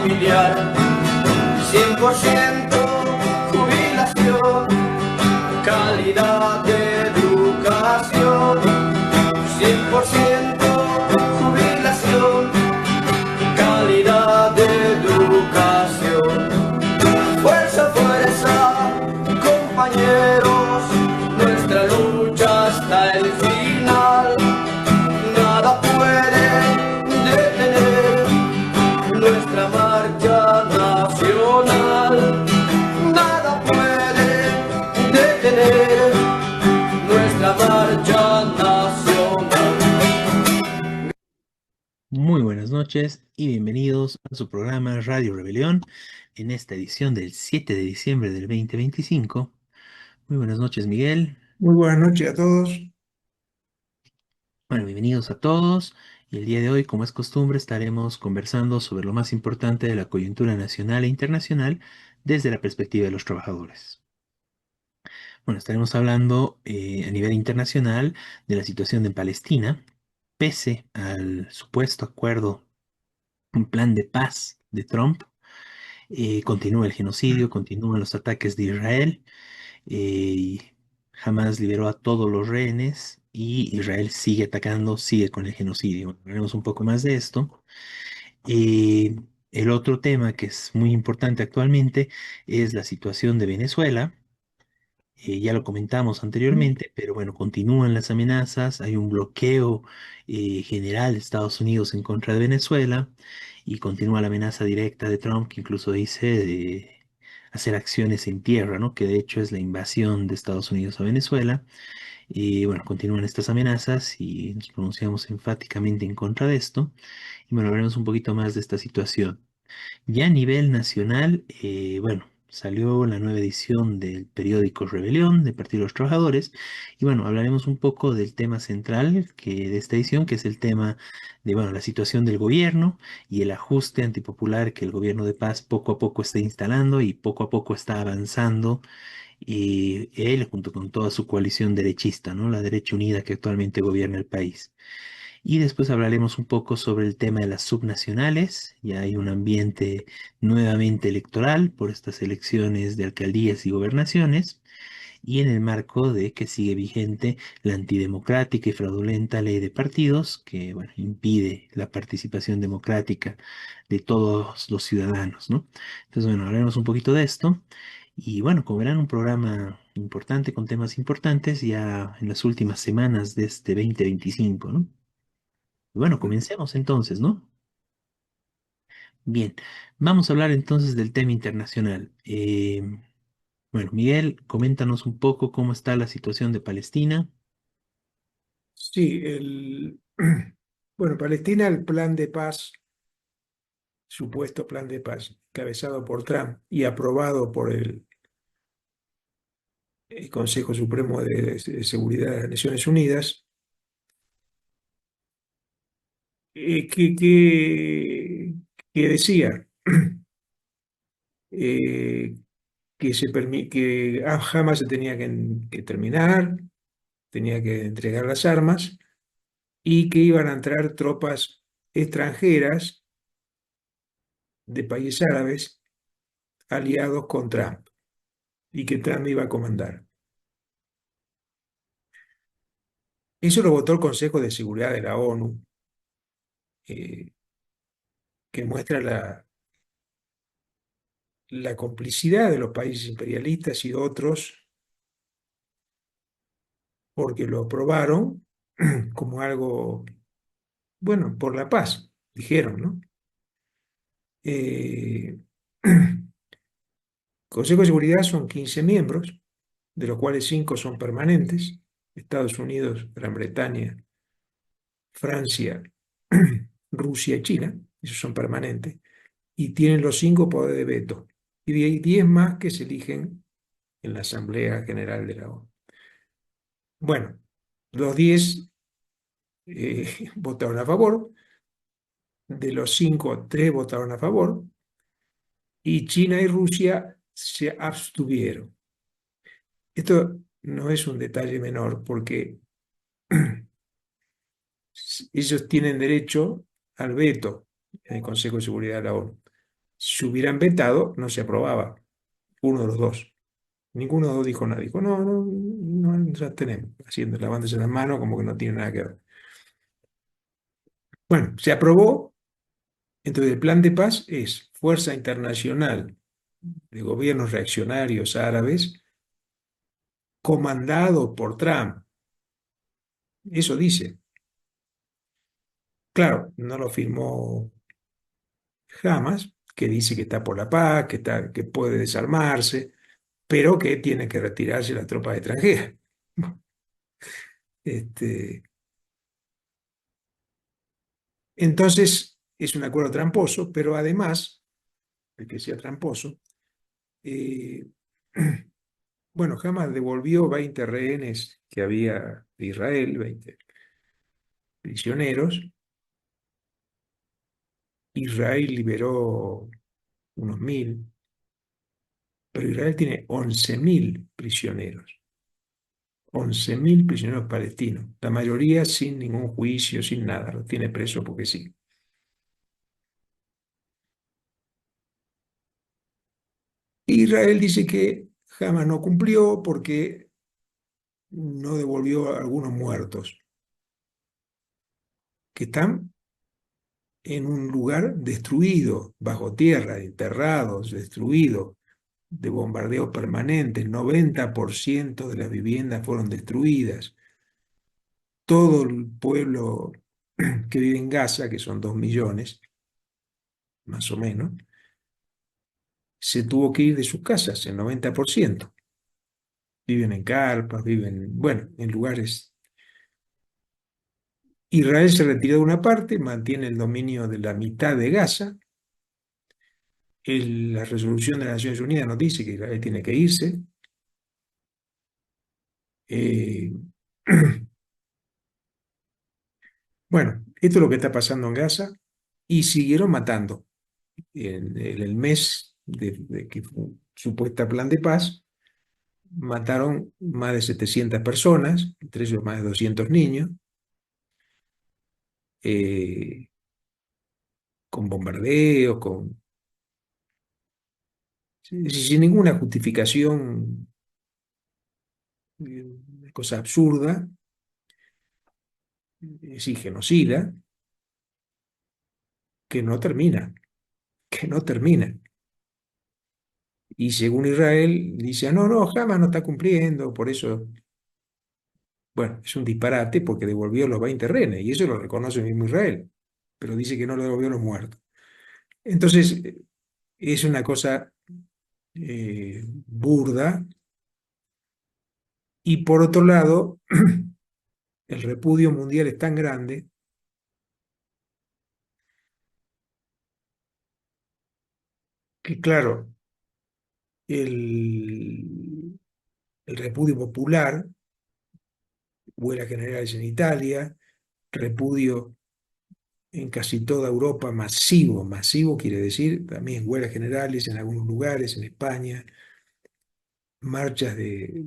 familiar, 100% jubilación, calidad de educación, 100% jubilación, calidad de educación. Fuerza, fuerza, compañeros, nuestra lucha hasta el final. Nada puede detener nuestra marcha nacional. Nada puede detener nuestra marcha nacional. Muy buenas noches y bienvenidos a su programa Radio Rebelión en esta edición del 7 de diciembre del 2025. Muy buenas noches, Miguel. Muy buenas noches a todos. Bueno, bienvenidos a todos. Y el día de hoy, como es costumbre, estaremos conversando sobre lo más importante de la coyuntura nacional e internacional desde la perspectiva de los trabajadores. Bueno, estaremos hablando a nivel internacional de la situación de Palestina, pese al supuesto acuerdo, un plan de paz de Trump. Continúa el genocidio, continúan los ataques de Israel. Y Hamas liberó a todos los rehenes y Israel sigue atacando, sigue con el genocidio. Bueno, hablaremos un poco más de esto. El otro tema que es muy importante actualmente es la situación de Venezuela. Ya lo comentamos anteriormente, pero bueno, continúan las amenazas, hay un bloqueo general de Estados Unidos en contra de Venezuela y continúa la amenaza directa de Trump, que incluso dice de hacer acciones en tierra, ¿no? Que de hecho es la invasión de Estados Unidos a Venezuela. Y bueno, continúan estas amenazas y nos pronunciamos enfáticamente en contra de esto. Y bueno, hablaremos un poquito más de esta situación. Ya a nivel nacional, bueno, salió la nueva edición del periódico Rebelión de Partido de los Trabajadores y bueno, hablaremos un poco del tema central de esta edición, que es el tema de, bueno, la situación del gobierno y el ajuste antipopular que el gobierno de paz poco a poco está instalando y poco a poco está avanzando, y él junto con toda su coalición derechista, ¿no? La derecha unida que actualmente gobierna el país. Y después hablaremos un poco sobre el tema de las subnacionales. Ya hay un ambiente nuevamente electoral por estas elecciones de alcaldías y gobernaciones. Y en el marco de que sigue vigente la antidemocrática y fraudulenta ley de partidos que, bueno, impide la participación democrática de todos los ciudadanos, ¿no? Entonces, bueno, hablaremos un poquito de esto. Y bueno, como verán, un programa importante con temas importantes ya en las últimas semanas de este 2025, ¿no? Bueno, comencemos entonces, ¿no? Bien, vamos a hablar entonces del tema internacional. Bueno, Miguel, coméntanos un poco cómo está la situación de Palestina. Sí, bueno, Palestina, el plan de paz, supuesto plan de paz, cabezado por Trump y aprobado por el Consejo Supremo de Seguridad de las Naciones Unidas, eh, que, que, que decía eh, que Hamas se tenía que terminar, tenía que entregar las armas y que iban a entrar tropas extranjeras de países árabes aliados con Trump y que Trump iba a comandar. Eso lo votó el Consejo de Seguridad de la ONU, eh, que muestra la complicidad de los países imperialistas y otros, porque lo aprobaron como algo, bueno, por la paz, dijeron, ¿no? Eh, Consejo de Seguridad son 15 miembros, de los cuales 5 son permanentes: Estados Unidos, Gran Bretaña, Francia, Rusia y China. Esos son permanentes, y tienen los 5 poderes de veto. Y hay 10 más que se eligen en la Asamblea General de la ONU. Bueno, los 10 votaron a favor, de los 5, 3 votaron a favor, y China y Rusia se abstuvieron. Esto no es un detalle menor porque ellos tienen derecho al veto en el Consejo de Seguridad de la ONU. Si hubieran vetado, no se aprobaba uno de los dos. Ninguno de los dos dijo nada. Dijo, no, no, no, ya tenemos. Haciendo, lavándose las manos como que no tiene nada que ver. Bueno, se aprobó. Entonces, el plan de paz es fuerza internacional de gobiernos reaccionarios árabes comandado por Trump. Eso dice. Claro, no lo firmó Hamas, que dice que está por la paz, que puede desarmarse, pero que tiene que retirarse las tropas extranjeras. Este, entonces, es un acuerdo tramposo, pero además de que sea tramposo, eh, bueno, Hamas devolvió 20 rehenes que había de Israel, 20 prisioneros. Israel liberó unos 1000, pero Israel tiene 11.000 prisioneros. 11.000 prisioneros palestinos, la mayoría sin ningún juicio, sin nada, los tiene presos porque sí. Israel dice que Hamas no cumplió porque no devolvió a algunos muertos, que están en un lugar destruido, bajo tierra, enterrados, destruidos, de bombardeo permanente. El 90% de las viviendas fueron destruidas. Todo el pueblo que vive en Gaza, que son 2 millones, más o menos, se tuvo que ir de sus casas, el 90%. Viven en carpas, viven, bueno, en lugares. Israel se retiró de una parte, mantiene el dominio de la mitad de Gaza. La resolución de las Naciones Unidas nos dice que Israel tiene que irse. Eh, bueno, esto es lo que está pasando en Gaza y siguieron matando. En el mes de que fue un supuesta plan de paz, mataron más de 700 personas, entre ellos más de 200 niños, eh, con bombardeos, sin ninguna justificación, una cosa absurda, sí, genocida, que no termina, que no termina. Y según Israel, dice, "Ah, no, no, Hamas no está cumpliendo, por eso, bueno, es un disparate porque devolvió los 20 rehenes, y eso lo reconoce el mismo Israel, pero dice que no lo devolvió a los muertos. Entonces, es una cosa burda, y por otro lado, el repudio mundial es tan grande que, claro, el repudio popular, huelgas generales en Italia, repudio en casi toda Europa masivo, masivo quiere decir también huelgas generales en algunos lugares, en España, marchas de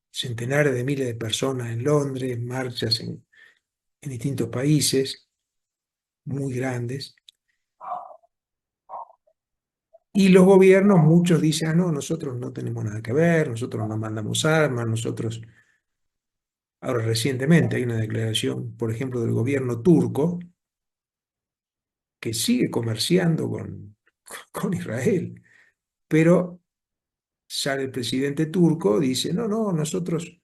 centenares de miles de personas en Londres, marchas en distintos países muy grandes. Y los gobiernos, muchos dicen, ah, no, nosotros no tenemos nada que ver, nosotros no mandamos armas, nosotros. Ahora, recientemente hay una declaración, por ejemplo, del gobierno turco, que sigue comerciando con Israel, pero sale el presidente turco, dice, no, no, nosotros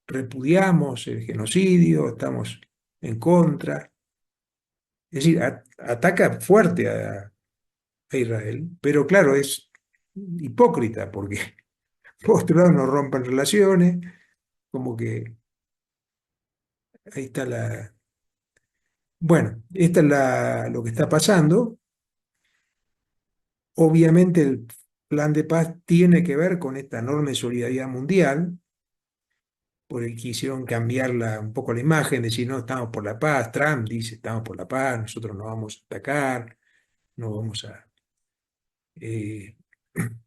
repudiamos el genocidio, estamos en contra. Es decir, ataca fuerte a Israel, pero claro, es hipócrita, porque por otro lado no rompen relaciones, como que ahí está la. Bueno, esta es lo que está pasando. Obviamente el plan de paz tiene que ver con esta enorme solidaridad mundial, por el que hicieron cambiar un poco la imagen, decir, no, estamos por la paz. Trump dice, estamos por la paz, nosotros no vamos a atacar, no vamos a. eh,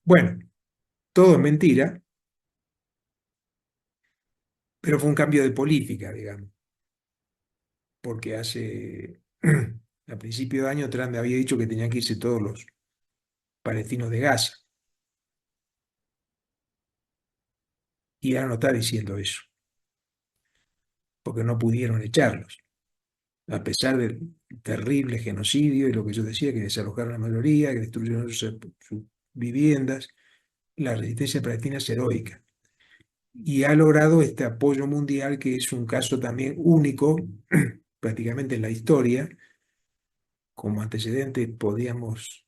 Bueno, todo es mentira, pero fue un cambio de política, digamos, porque a principio de año Trump había dicho que tenían que irse todos palestinos de Gaza. Y ahora no está diciendo eso, porque no pudieron echarlos, a pesar del terrible genocidio y lo que yo decía, que desalojaron a la mayoría, que destruyeron sus viviendas. La resistencia palestina es heroica y ha logrado este apoyo mundial, que es un caso también único prácticamente en la historia. Como antecedente podíamos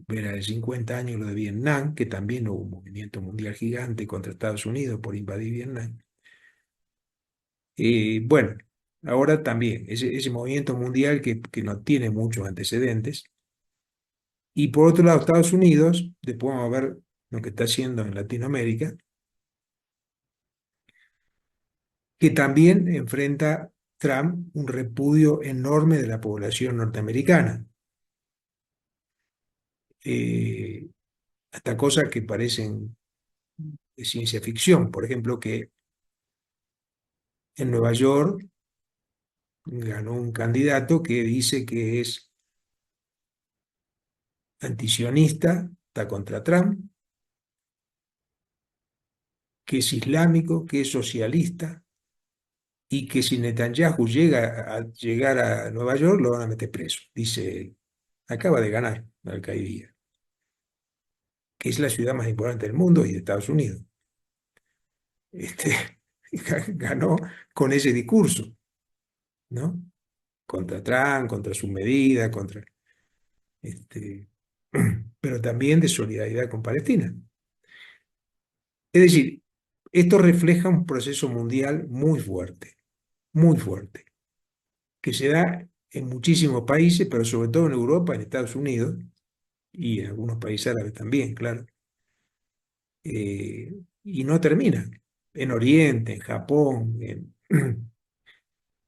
ver hace 50 años lo de Vietnam, que también hubo un movimiento mundial gigante contra Estados Unidos por invadir Vietnam. Bueno, ahora también ese movimiento mundial que no tiene muchos antecedentes. Y por otro lado, Estados Unidos, después vamos a ver lo que está haciendo en Latinoamérica, que también enfrenta Trump un repudio enorme de la población norteamericana. Hasta cosas que parecen de ciencia ficción. Por ejemplo, que en Nueva York ganó un candidato que dice que es antisionista, está contra Trump, que es islámico, que es socialista, y que si Netanyahu llega a llegar a Nueva York lo van a meter preso. Dice él. Acaba de ganar la alcaldía, que es la ciudad más importante del mundo y de Estados Unidos. Este, ganó con ese discurso, ¿no? Contra Trump, contra sus medidas, este, pero también de solidaridad con Palestina. Es decir, esto refleja un proceso mundial muy fuerte, que se da en muchísimos países, pero sobre todo en Europa, en Estados Unidos y en algunos países árabes también, claro. Y no termina. En Oriente, en Japón,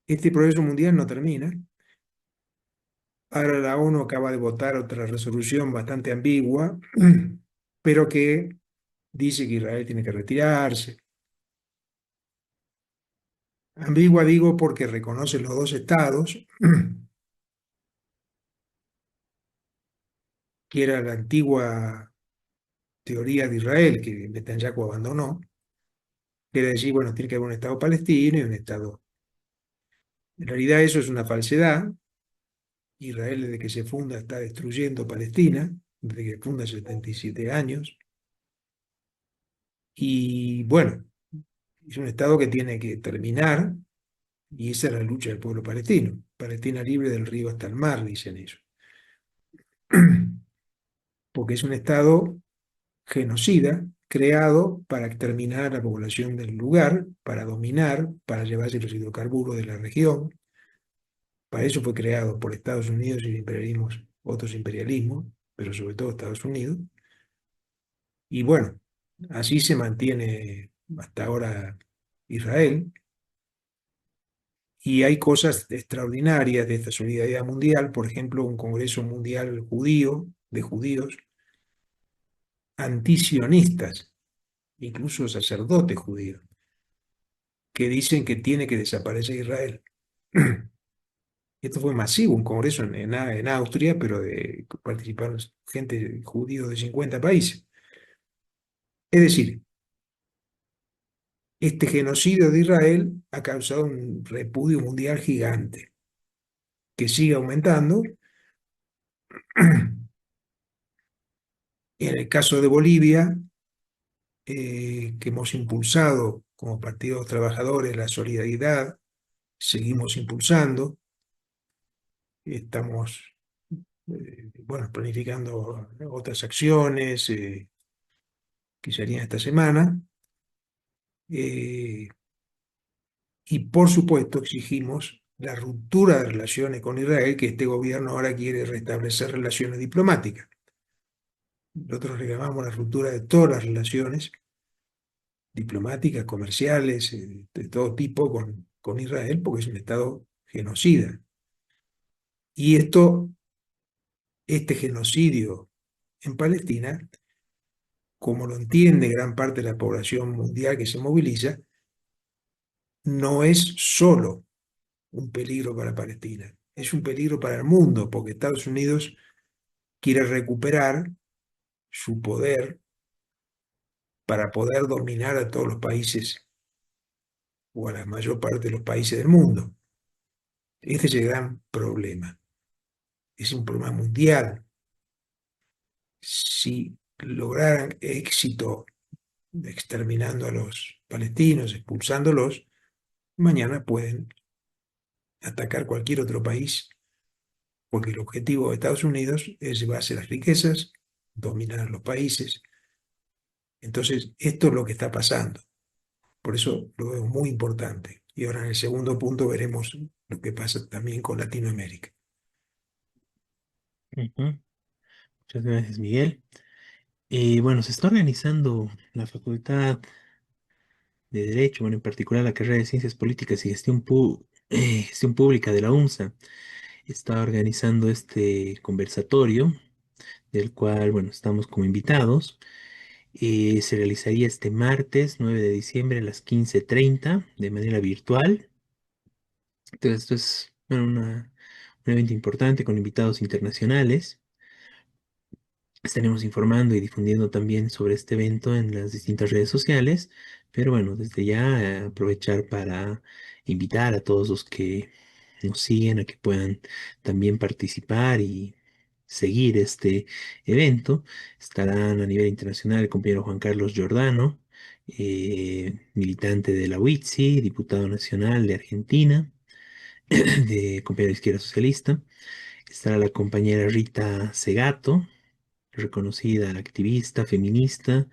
este proceso mundial no termina. Ahora la ONU acaba de votar otra resolución bastante ambigua, pero que dice que Israel tiene que retirarse. Ambigua digo porque reconoce los dos estados, que era la antigua teoría de Israel, que Netanyahu abandonó, que era decir, bueno, tiene que haber un estado palestino y un estado. En realidad eso es una falsedad. Israel desde que se funda está destruyendo Palestina, desde que funda hace 77 años. Y bueno, es un estado que tiene que terminar, y esa es la lucha del pueblo palestino. Palestina libre del río hasta el mar, dicen ellos. Porque es un estado genocida creado para exterminar a la población del lugar, para dominar, para llevarse los hidrocarburos de la región. Para eso fue creado por Estados Unidos y otros imperialismos, pero sobre todo Estados Unidos. Y bueno, así se mantiene hasta ahora Israel. Y hay cosas extraordinarias de esta solidaridad mundial, por ejemplo, un Congreso Mundial Judío, de judíos, antisionistas, incluso sacerdotes judíos, que dicen que tiene que desaparecer Israel. Esto fue masivo, un congreso en Austria, pero participaron gente judío de 50 países. Es decir, este genocidio de Israel ha causado un repudio mundial gigante, que sigue aumentando. En el caso de Bolivia, que hemos impulsado como Partido de los Trabajadores la solidaridad, seguimos impulsando. Estamos bueno, planificando otras acciones que serían esta semana. Y por supuesto exigimos la ruptura de relaciones con Israel, que este gobierno ahora quiere restablecer relaciones diplomáticas. Nosotros reclamamos la ruptura de todas las relaciones diplomáticas, comerciales, de todo tipo con Israel, porque es un Estado genocida. Y este genocidio en Palestina, como lo entiende gran parte de la población mundial que se moviliza, no es solo un peligro para Palestina, es un peligro para el mundo, porque Estados Unidos quiere recuperar su poder para poder dominar a todos los países o a la mayor parte de los países del mundo. Este es el gran problema. Es un problema mundial. Si lograran éxito exterminando a los palestinos, expulsándolos, mañana pueden atacar cualquier otro país, porque el objetivo de Estados Unidos es llevarse las riquezas, dominar los países. Entonces, esto es lo que está pasando. Por eso lo veo muy importante. Y ahora en el segundo punto veremos lo que pasa también con Latinoamérica. Ujú. Muchas gracias, Miguel. Bueno, se está organizando la Facultad de Derecho, bueno, en particular la carrera de Ciencias Políticas y Gestión Pública de la UNSA. Está organizando este conversatorio, del cual, bueno, estamos como invitados. Se realizaría este martes 9 de diciembre a las 15:30 de manera virtual. Entonces, esto es bueno, un evento importante con invitados internacionales. Estaremos informando y difundiendo también sobre este evento en las distintas redes sociales, pero bueno, desde ya aprovechar para invitar a todos los que nos siguen a que puedan también participar y seguir este evento. Estarán a nivel internacional el compañero Juan Carlos Giordano, militante de la UITSI, diputado nacional de Argentina, de compañero de Izquierda Socialista. Estará la compañera Rita Segato, reconocida activista, feminista,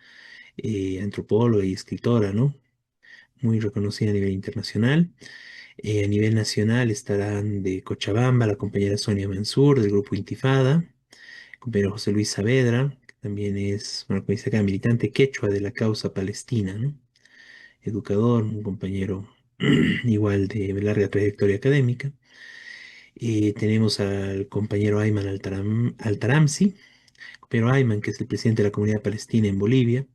antropóloga y escritora, ¿no? Muy reconocida a nivel internacional. A nivel nacional estarán de Cochabamba la compañera Sonia Mansur del grupo Intifada, el compañero José Luis Saavedra, que también es, bueno, como dice acá, militante quechua de la causa palestina, ¿no? Educador, un compañero igual de larga trayectoria académica. Tenemos al compañero Ayman Altaramsi, compañero Ayman, que es el presidente de la comunidad palestina en Bolivia,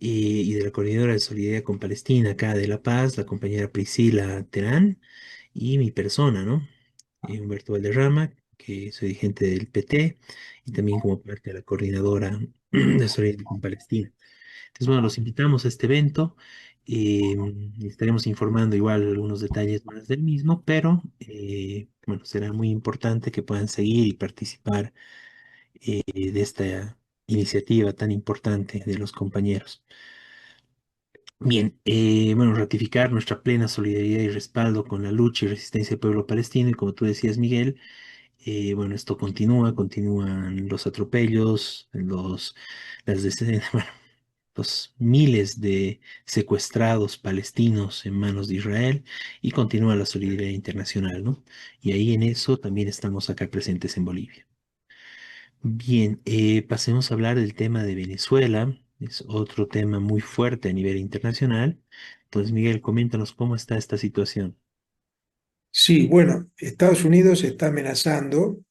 y de la Coordinadora de Solidaridad con Palestina acá de La Paz, la compañera Priscila Terán, y mi persona, ¿no? Humberto Valderrama, que soy dirigente del PT y también como parte de la Coordinadora de Solidaridad con Palestina. Entonces, bueno, los invitamos a este evento. Estaremos informando igual algunos detalles más del mismo, pero bueno, será muy importante que puedan seguir y participar de esta iniciativa tan importante de los compañeros. Bien, bueno, ratificar nuestra plena solidaridad y respaldo con la lucha y resistencia del pueblo palestino. Y como tú decías, Miguel, bueno, esto continúan los atropellos, bueno, los miles de secuestrados palestinos en manos de Israel y continúa la solidaridad internacional, ¿no? Y ahí en eso también estamos acá presentes en Bolivia. Bien, pasemos a hablar del tema de Venezuela. Es otro tema muy fuerte a nivel internacional. Entonces, Miguel, coméntanos cómo está esta situación. Sí, bueno, Estados Unidos está amenazando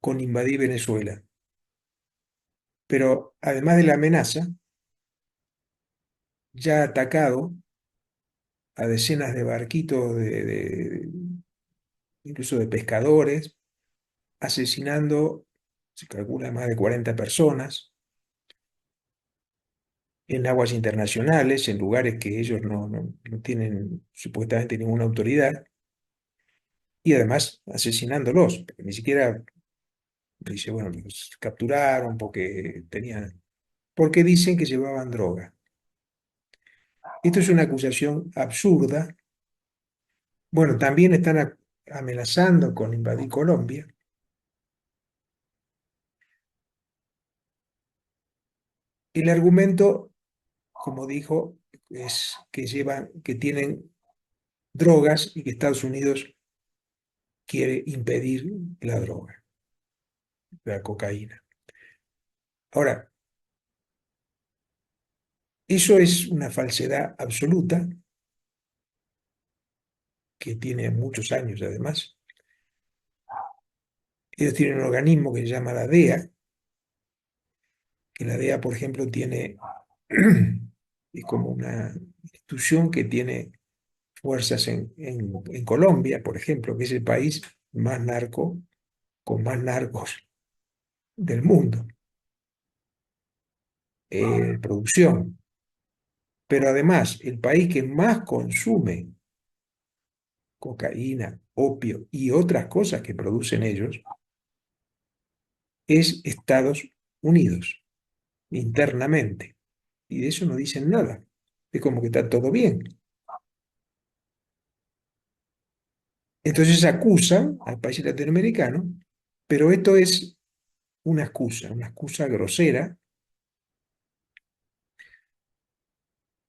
con invadir Venezuela, pero además de la amenaza, ya ha atacado a decenas de barquitos, incluso de pescadores, asesinando, se calcula, más de 40 personas en aguas internacionales, en lugares que ellos no tienen supuestamente ninguna autoridad, y además asesinándolos, porque ni siquiera dice, bueno, los capturaron porque dicen que llevaban droga. Esto es una acusación absurda. Bueno, también están amenazando con invadir Colombia. El argumento, como dijo, es que tienen drogas y que Estados Unidos quiere impedir la droga, la cocaína. Ahora, eso es una falsedad absoluta, que tiene muchos años además. Ellos tienen un organismo que se llama la DEA, que la DEA, por ejemplo, es como una institución que tiene fuerzas en Colombia, por ejemplo, que es el país más narco con más narcos del mundo, producción. Pero además, el país que más consume cocaína, opio y otras cosas que producen ellos es Estados Unidos, internamente. Y de eso no dicen nada. Es como que está todo bien. Entonces acusan al país latinoamericano, pero esto es una excusa grosera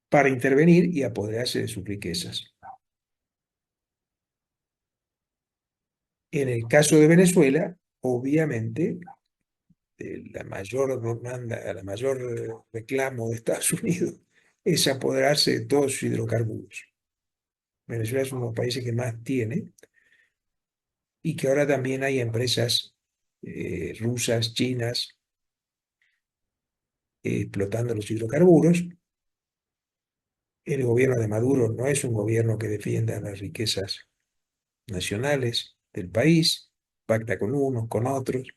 para intervenir y apoderarse de sus riquezas. En el caso de Venezuela, obviamente, la mayor demanda, la mayor reclamo de Estados Unidos es apoderarse de todos sus hidrocarburos. Venezuela es uno de los países que más tiene y que ahora también hay empresas rusas, chinas, explotando los hidrocarburos. El gobierno de Maduro no es un gobierno que defienda las riquezas nacionales del país, pacta con unos, con otros,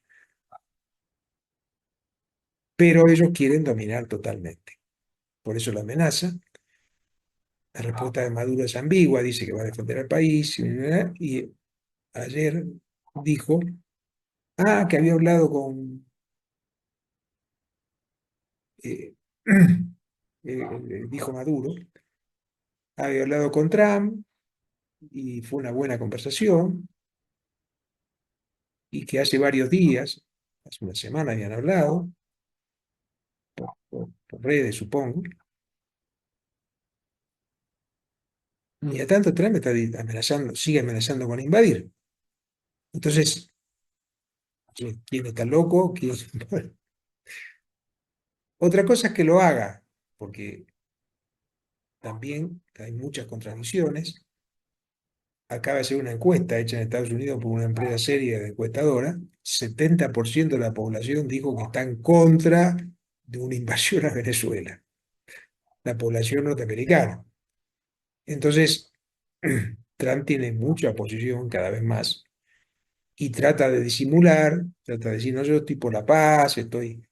pero ellos quieren dominar totalmente. Por eso la amenaza. La respuesta de Maduro es ambigua, dice que va a defender al país, y ayer dijo, que había hablado con, eh, dijo Maduro, había hablado con Trump y fue una buena conversación, y que hace varios días, hace una semana habían hablado, por redes supongo. Mientras tanto, Trump está amenazando, sigue amenazando con invadir. Entonces, ¿quién está loco? Bueno, otra cosa es que lo haga, porque también hay muchas contradicciones. Acaba de hacer una encuesta hecha en Estados Unidos por una empresa seria de encuestadora. 70% de la población dijo que está en contra de una invasión a Venezuela, la población norteamericana. Entonces, Trump tiene mucha oposición cada vez más y trata de disimular, trata de decir, no, yo estoy por la paz, estoy,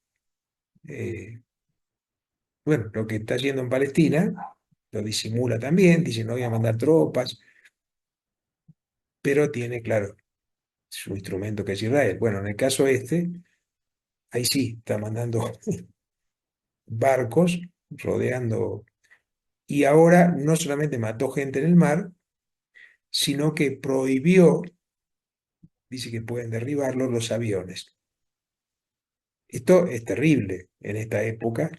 bueno, lo que está haciendo en Palestina, lo disimula también, dice, no voy a mandar tropas, pero tiene, claro, su instrumento que es Israel. Bueno, en el caso este, ahí sí, está mandando barcos rodeando, y ahora no solamente mató gente en el mar, sino que prohibió, dice que pueden derribarlos los aviones. Esto es terrible en esta época,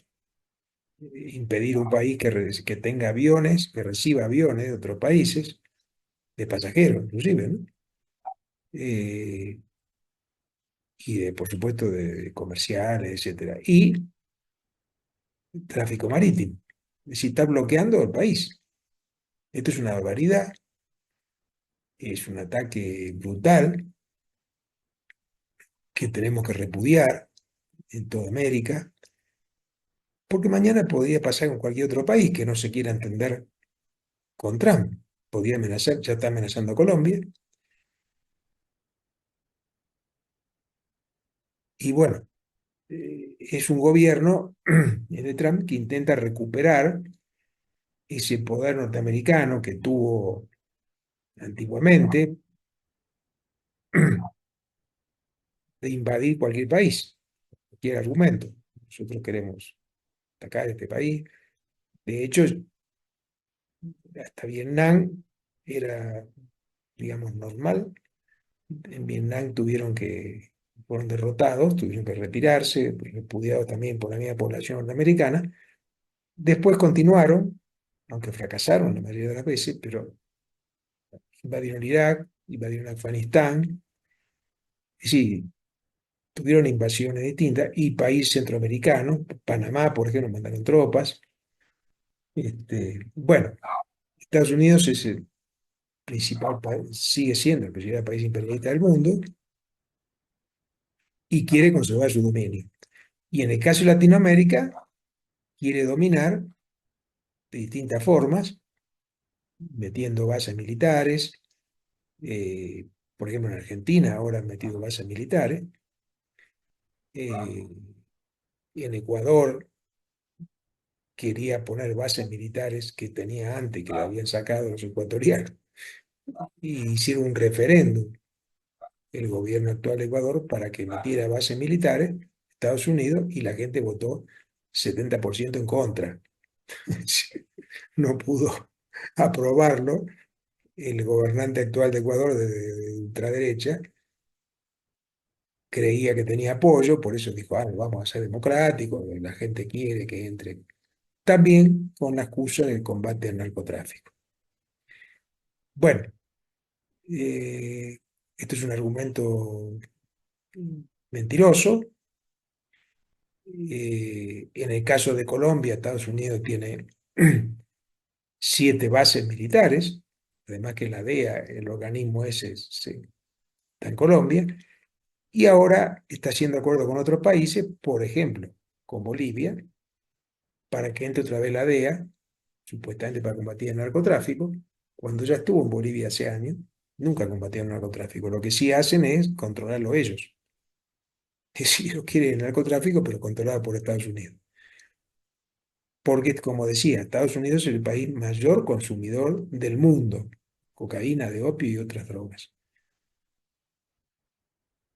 impedir un país que tenga aviones, que reciba aviones de otros países, de pasajeros inclusive, ¿no? Y por supuesto de comerciales, etcétera. Y tráfico marítimo. Es decir, está bloqueando el país. Esto es una barbaridad, es un ataque brutal que tenemos que repudiar en toda América, porque mañana podría pasar con cualquier otro país que no se quiera entender con Trump. Podría amenazar, ya está amenazando a Colombia. Y bueno, es un gobierno de Trump que intenta recuperar ese poder norteamericano que tuvo antiguamente de invadir cualquier país, cualquier argumento. Nosotros queremos atacar este país. De hecho, hasta Vietnam era, digamos, normal. En Vietnam fueron derrotados, tuvieron que retirarse, repudiados también por la misma población norteamericana. Después continuaron, aunque fracasaron la mayoría de las veces, pero invadieron Irak, invadieron Afganistán, y sí, tuvieron invasiones distintas, y países centroamericanos, Panamá, por ejemplo, mandaron tropas. Bueno, Estados Unidos es el principal país, sigue siendo el principal país imperialista del mundo, y quiere conservar su dominio. Y en el caso de Latinoamérica, quiere dominar de distintas formas, metiendo bases militares, por ejemplo, en Argentina ahora han metido bases militares, en Ecuador quería poner bases militares que tenía antes, que le habían sacado los ecuatorianos, y hicieron un referéndum el gobierno actual de Ecuador para que metiera bases militares Estados Unidos y la gente votó 70% en contra. No pudo aprobarlo el gobernante actual de Ecuador de ultraderecha, creía que tenía apoyo, por eso dijo, ah, vamos a ser democráticos, la gente quiere que entre. También con la excusa del combate al narcotráfico. Bueno, eh, esto es un argumento mentiroso. En el caso de Colombia, Estados Unidos tiene 7 bases militares, además que la DEA, el organismo ese, está en Colombia, y ahora está haciendo acuerdos con otros países, por ejemplo, con Bolivia, para que entre otra vez la DEA, supuestamente para combatir el narcotráfico, cuando ya estuvo en Bolivia hace años, nunca combatieron el narcotráfico. Lo que sí hacen es controlarlo ellos. Es decir, ellos quieren el narcotráfico, pero controlado por Estados Unidos. Porque, como decía, Estados Unidos es el país mayor consumidor del mundo, cocaína, de opio y otras drogas.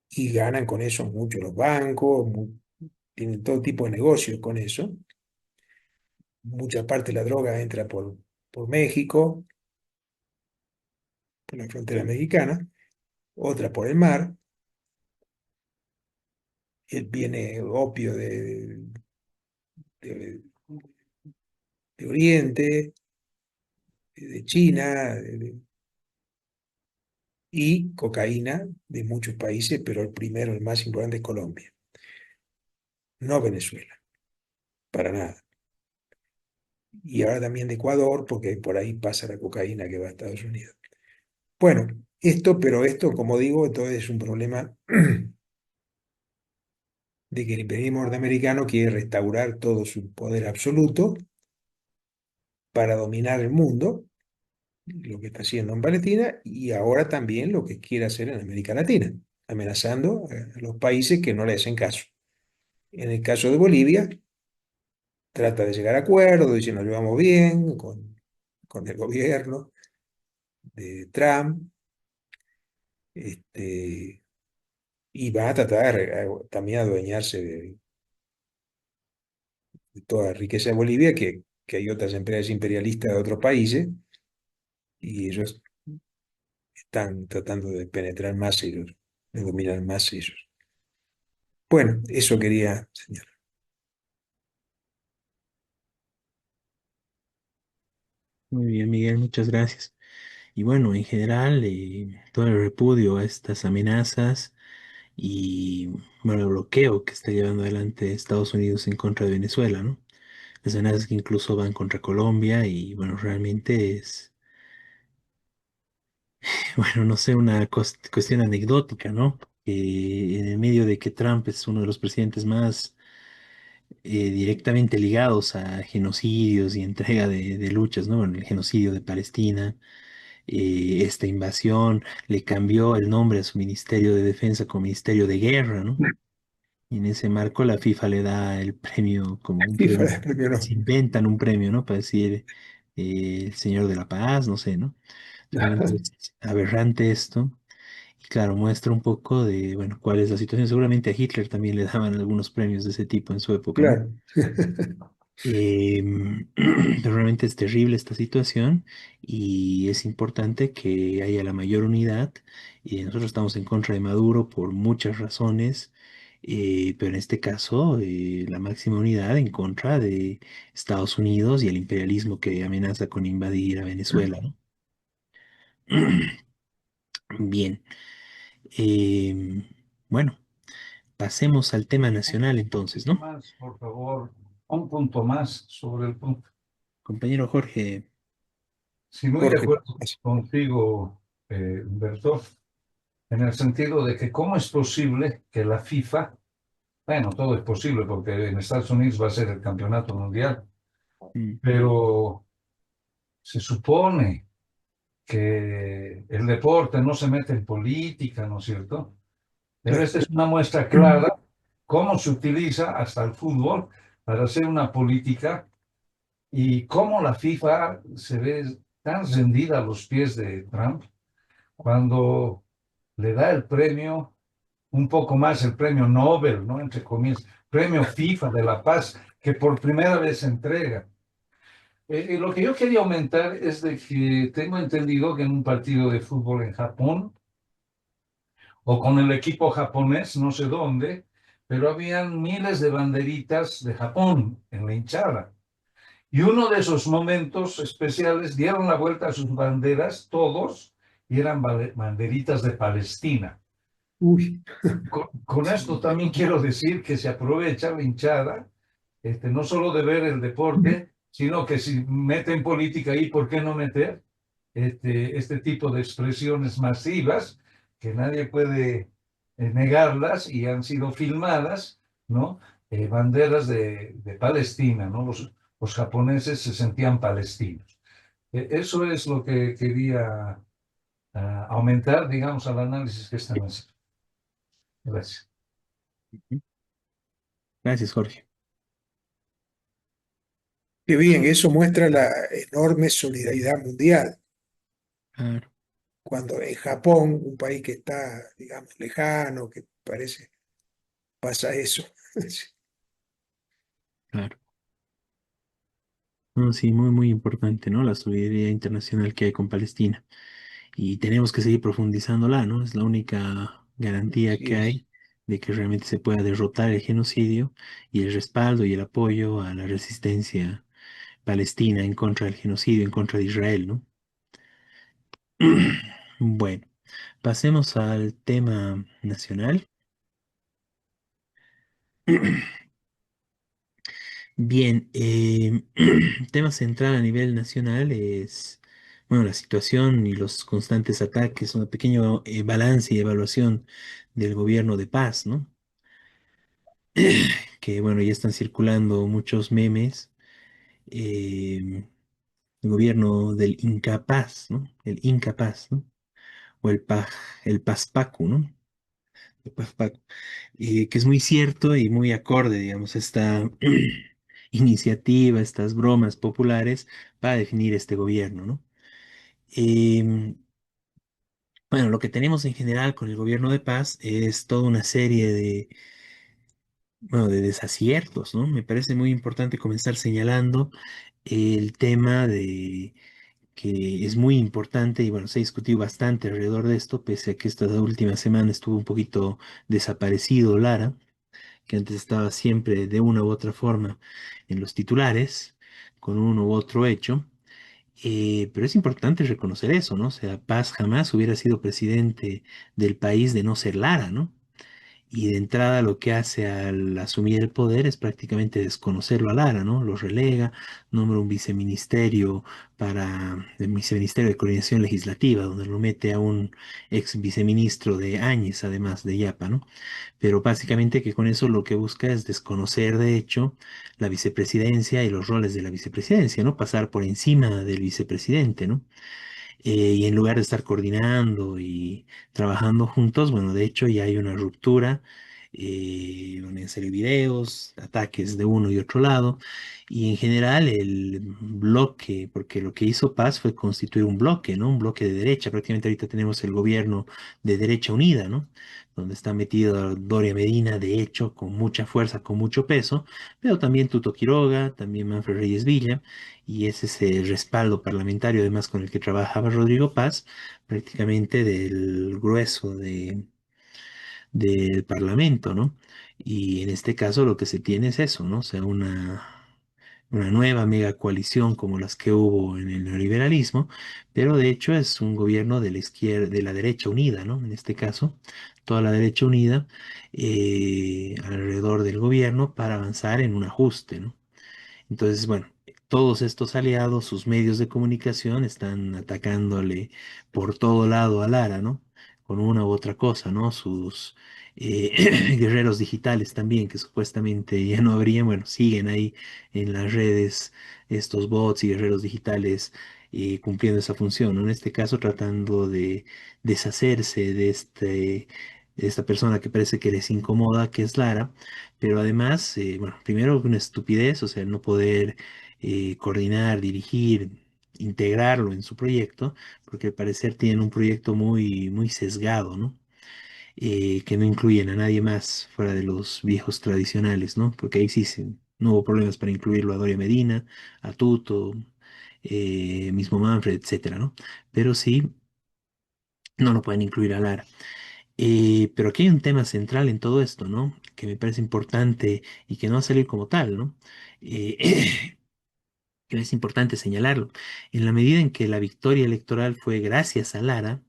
Y ganan con eso mucho los bancos, tienen todo tipo de negocios con eso. Mucha parte de la droga entra por México, por la frontera mexicana, otra por el mar, viene opio de- de Oriente, de China, y cocaína de muchos países, pero el primero, el más importante es Colombia, no Venezuela, para nada. Y ahora también de Ecuador, porque por ahí pasa la cocaína que va a Estados Unidos. Bueno, pero esto, como digo, entonces es un problema de que el imperialismo norteamericano quiere restaurar todo su poder absoluto para dominar el mundo, lo que está haciendo en Palestina, y ahora también lo que quiere hacer en América Latina, amenazando a los países que no le hacen caso. En el caso de Bolivia, trata de llegar a acuerdos, dice nos llevamos bien con el gobierno de Trump, y va a tratar también a adueñarse de toda la riqueza de Bolivia, que hay otras empresas imperialistas de otros países, y ellos están tratando de penetrar más ellos, de dominar más ellos. Bueno, eso quería señalar. Muy bien, Miguel, muchas gracias. Y bueno, en general, todo el repudio a estas amenazas y bueno, el bloqueo que está llevando adelante Estados Unidos en contra de Venezuela, ¿no? Las amenazas que incluso van contra Colombia y bueno, realmente es, bueno, no sé, una cuestión anecdótica, ¿no? Que en el medio de que Trump es uno de los presidentes más directamente ligados a genocidios y entrega de luchas, ¿no? Bueno, el genocidio de Palestina, esta invasión, le cambió el nombre a su Ministerio de Defensa como Ministerio de Guerra, ¿no? Y en ese marco la FIFA le da el premio como un FIFA premio, de premio se Nobel. inventan un premio, ¿no? Para decir el Señor de la Paz, no sé, ¿no? Realmente es aberrante esto. Y claro, muestra un poco de, bueno, cuál es la situación. Seguramente a Hitler también le daban algunos premios de ese tipo en su época, ¿no? Claro. Pero realmente es terrible esta situación y es importante que haya la mayor unidad. Y nosotros estamos en contra de Maduro por muchas razones, pero en este caso la máxima unidad en contra de Estados Unidos y el imperialismo que amenaza con invadir a Venezuela, ¿no? Bien, em, bueno, pasemos al tema nacional entonces, ¿no? Más, por favor, un punto más sobre el punto. Compañero Jorge, Si muy de Jorge, acuerdo contigo, Humberto, en el sentido de que cómo es posible que la FIFA, bueno, todo es posible porque en Estados Unidos va a ser el campeonato mundial, mm, pero se supone que el deporte no se mete en política, ¿no es cierto? Pero Claro. esta es una muestra clara cómo se utiliza hasta el fútbol para hacer una política y cómo la FIFA se ve tan rendida a los pies de Trump cuando le da el premio, un poco más el premio Nobel, ¿no? Entre comillas, premio FIFA de la paz, que por primera vez se entrega. Lo que yo quería aumentar es de que tengo entendido que en un partido de fútbol en Japón, o con el equipo japonés, no sé dónde, pero habían miles de banderitas de Japón en la hinchada. Y uno de esos momentos especiales dieron la vuelta a sus banderas, todos, y eran banderitas de Palestina. Uy, Con esto también quiero decir que se aprovecha la hinchada, no solo de ver el deporte, sino que si meten política ahí, ¿por qué no meter este tipo de expresiones masivas que nadie puede negarlas y han sido filmadas, ¿no? Banderas de Palestina, ¿no? Los japoneses se sentían palestinos. Eso es lo que quería aumentar, digamos, al análisis que están haciendo. Gracias. Ujú. Gracias, Jorge. qué bien, eso muestra la enorme solidaridad mundial. Claro, Cuando en Japón, un país que está, digamos, lejano, que parece, pasa eso. claro. No, sí, muy, muy importante, ¿no? La solidaridad internacional que hay con Palestina. Y tenemos que seguir profundizándola, ¿no? Es la única garantía Así que es. hay de que realmente se pueda derrotar el genocidio y el respaldo y el apoyo a la resistencia palestina en contra del genocidio, en contra de Israel, ¿no? Bueno, pasemos al tema nacional. Bien, tema central a nivel nacional es, bueno, la situación y los constantes ataques, un pequeño balance y evaluación del gobierno de paz, ¿no? Que, bueno, ya están circulando muchos memes. El gobierno del incapaz, ¿no? El incapaz, ¿no? O el paspacu, ¿no? El paspacu. Que es muy cierto y muy acorde, digamos, esta iniciativa, estas bromas populares para definir este gobierno, ¿no? Em, bueno, lo que tenemos en general con el gobierno de paz es toda una serie de, bueno, de desaciertos, ¿no? Me parece muy importante comenzar señalando el tema de que es muy importante y bueno, se ha discutido bastante alrededor de esto, pese a que esta última semana estuvo un poquito desaparecido Lara, que antes estaba siempre de una u otra forma en los titulares, con uno u otro hecho. Pero es importante reconocer eso, ¿no? O sea, Paz jamás hubiera sido presidente del país de no ser Lara, ¿no? Y de entrada lo que hace al asumir el poder es prácticamente desconocerlo a Lara, ¿no? Lo relega, nombra un viceministerio para el viceministerio de Coordinación Legislativa, donde lo mete a un ex viceministro de Áñez, además de Yapa, ¿no? Pero básicamente que con eso lo que busca es desconocer, de hecho, la vicepresidencia y los roles de la vicepresidencia, ¿no? Pasar por encima del vicepresidente, ¿no? Y en lugar de estar coordinando y trabajando juntos, bueno, de hecho ya hay una ruptura, van a ser videos, ataques de uno y otro lado, y en general el bloque, porque lo que hizo Paz fue constituir un bloque, ¿no? Un bloque de derecha, prácticamente ahorita tenemos el gobierno de derecha unida, ¿no? Donde está metido Doria Medina, de hecho, con mucha fuerza, con mucho peso, pero también Tuto Quiroga, también Manfred Reyes Villa, y es ese respaldo parlamentario, además con el que trabajaba Rodrigo Paz, prácticamente del grueso del Parlamento, ¿no? Y en este caso lo que se tiene es eso, ¿no? O sea, una nueva mega coalición como las que hubo en el neoliberalismo, pero de hecho es un gobierno de la izquierda, de la derecha unida, ¿no? En este caso, toda la derecha unida alrededor del gobierno para avanzar en un ajuste, ¿no? Entonces, bueno, todos estos aliados, sus medios de comunicación están atacándole por todo lado a Lara, ¿no? Con una u otra cosa, ¿no? Sus guerreros digitales también, que supuestamente ya no habrían, bueno, siguen ahí en las redes estos bots y guerreros digitales cumpliendo esa función, ¿no? En este caso, tratando de deshacerse de esta persona que parece que les incomoda, que es Lara, pero además, bueno, primero una estupidez, o sea, no poder coordinar, dirigir, integrarlo en su proyecto, porque al parecer tienen un proyecto muy sesgado, ¿no? Que no incluyen a nadie más fuera de los viejos tradicionales, ¿no? Porque ahí sí no hubo problemas para incluirlo a Doria Medina, a Tuto, mismo Manfred, etcétera, ¿no? Pero sí, no lo pueden incluir a Lara. Pero aquí hay un tema central en todo esto, ¿no? Que me parece importante y que no va a salir como tal, ¿no? Eh, que es importante señalarlo. En la medida en que la victoria electoral fue gracias a Lara,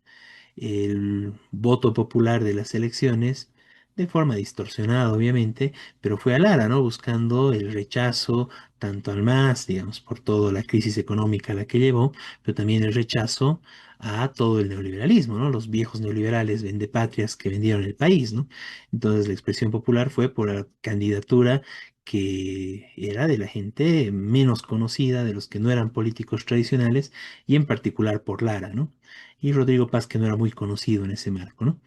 el voto popular de las elecciones, de forma distorsionada obviamente, pero fue a Lara, ¿no? Buscando el rechazo tanto al MAS, digamos, por toda la crisis económica a la que llevó, pero también el rechazo a todo el neoliberalismo, ¿no? Los viejos neoliberales vendepatrias que vendieron el país, ¿no? Entonces la expresión popular fue por la candidatura que era de la gente menos conocida, de los que no eran políticos tradicionales, y en particular por Lara, ¿no? Y Rodrigo Paz, que no era muy conocido en ese marco, ¿no?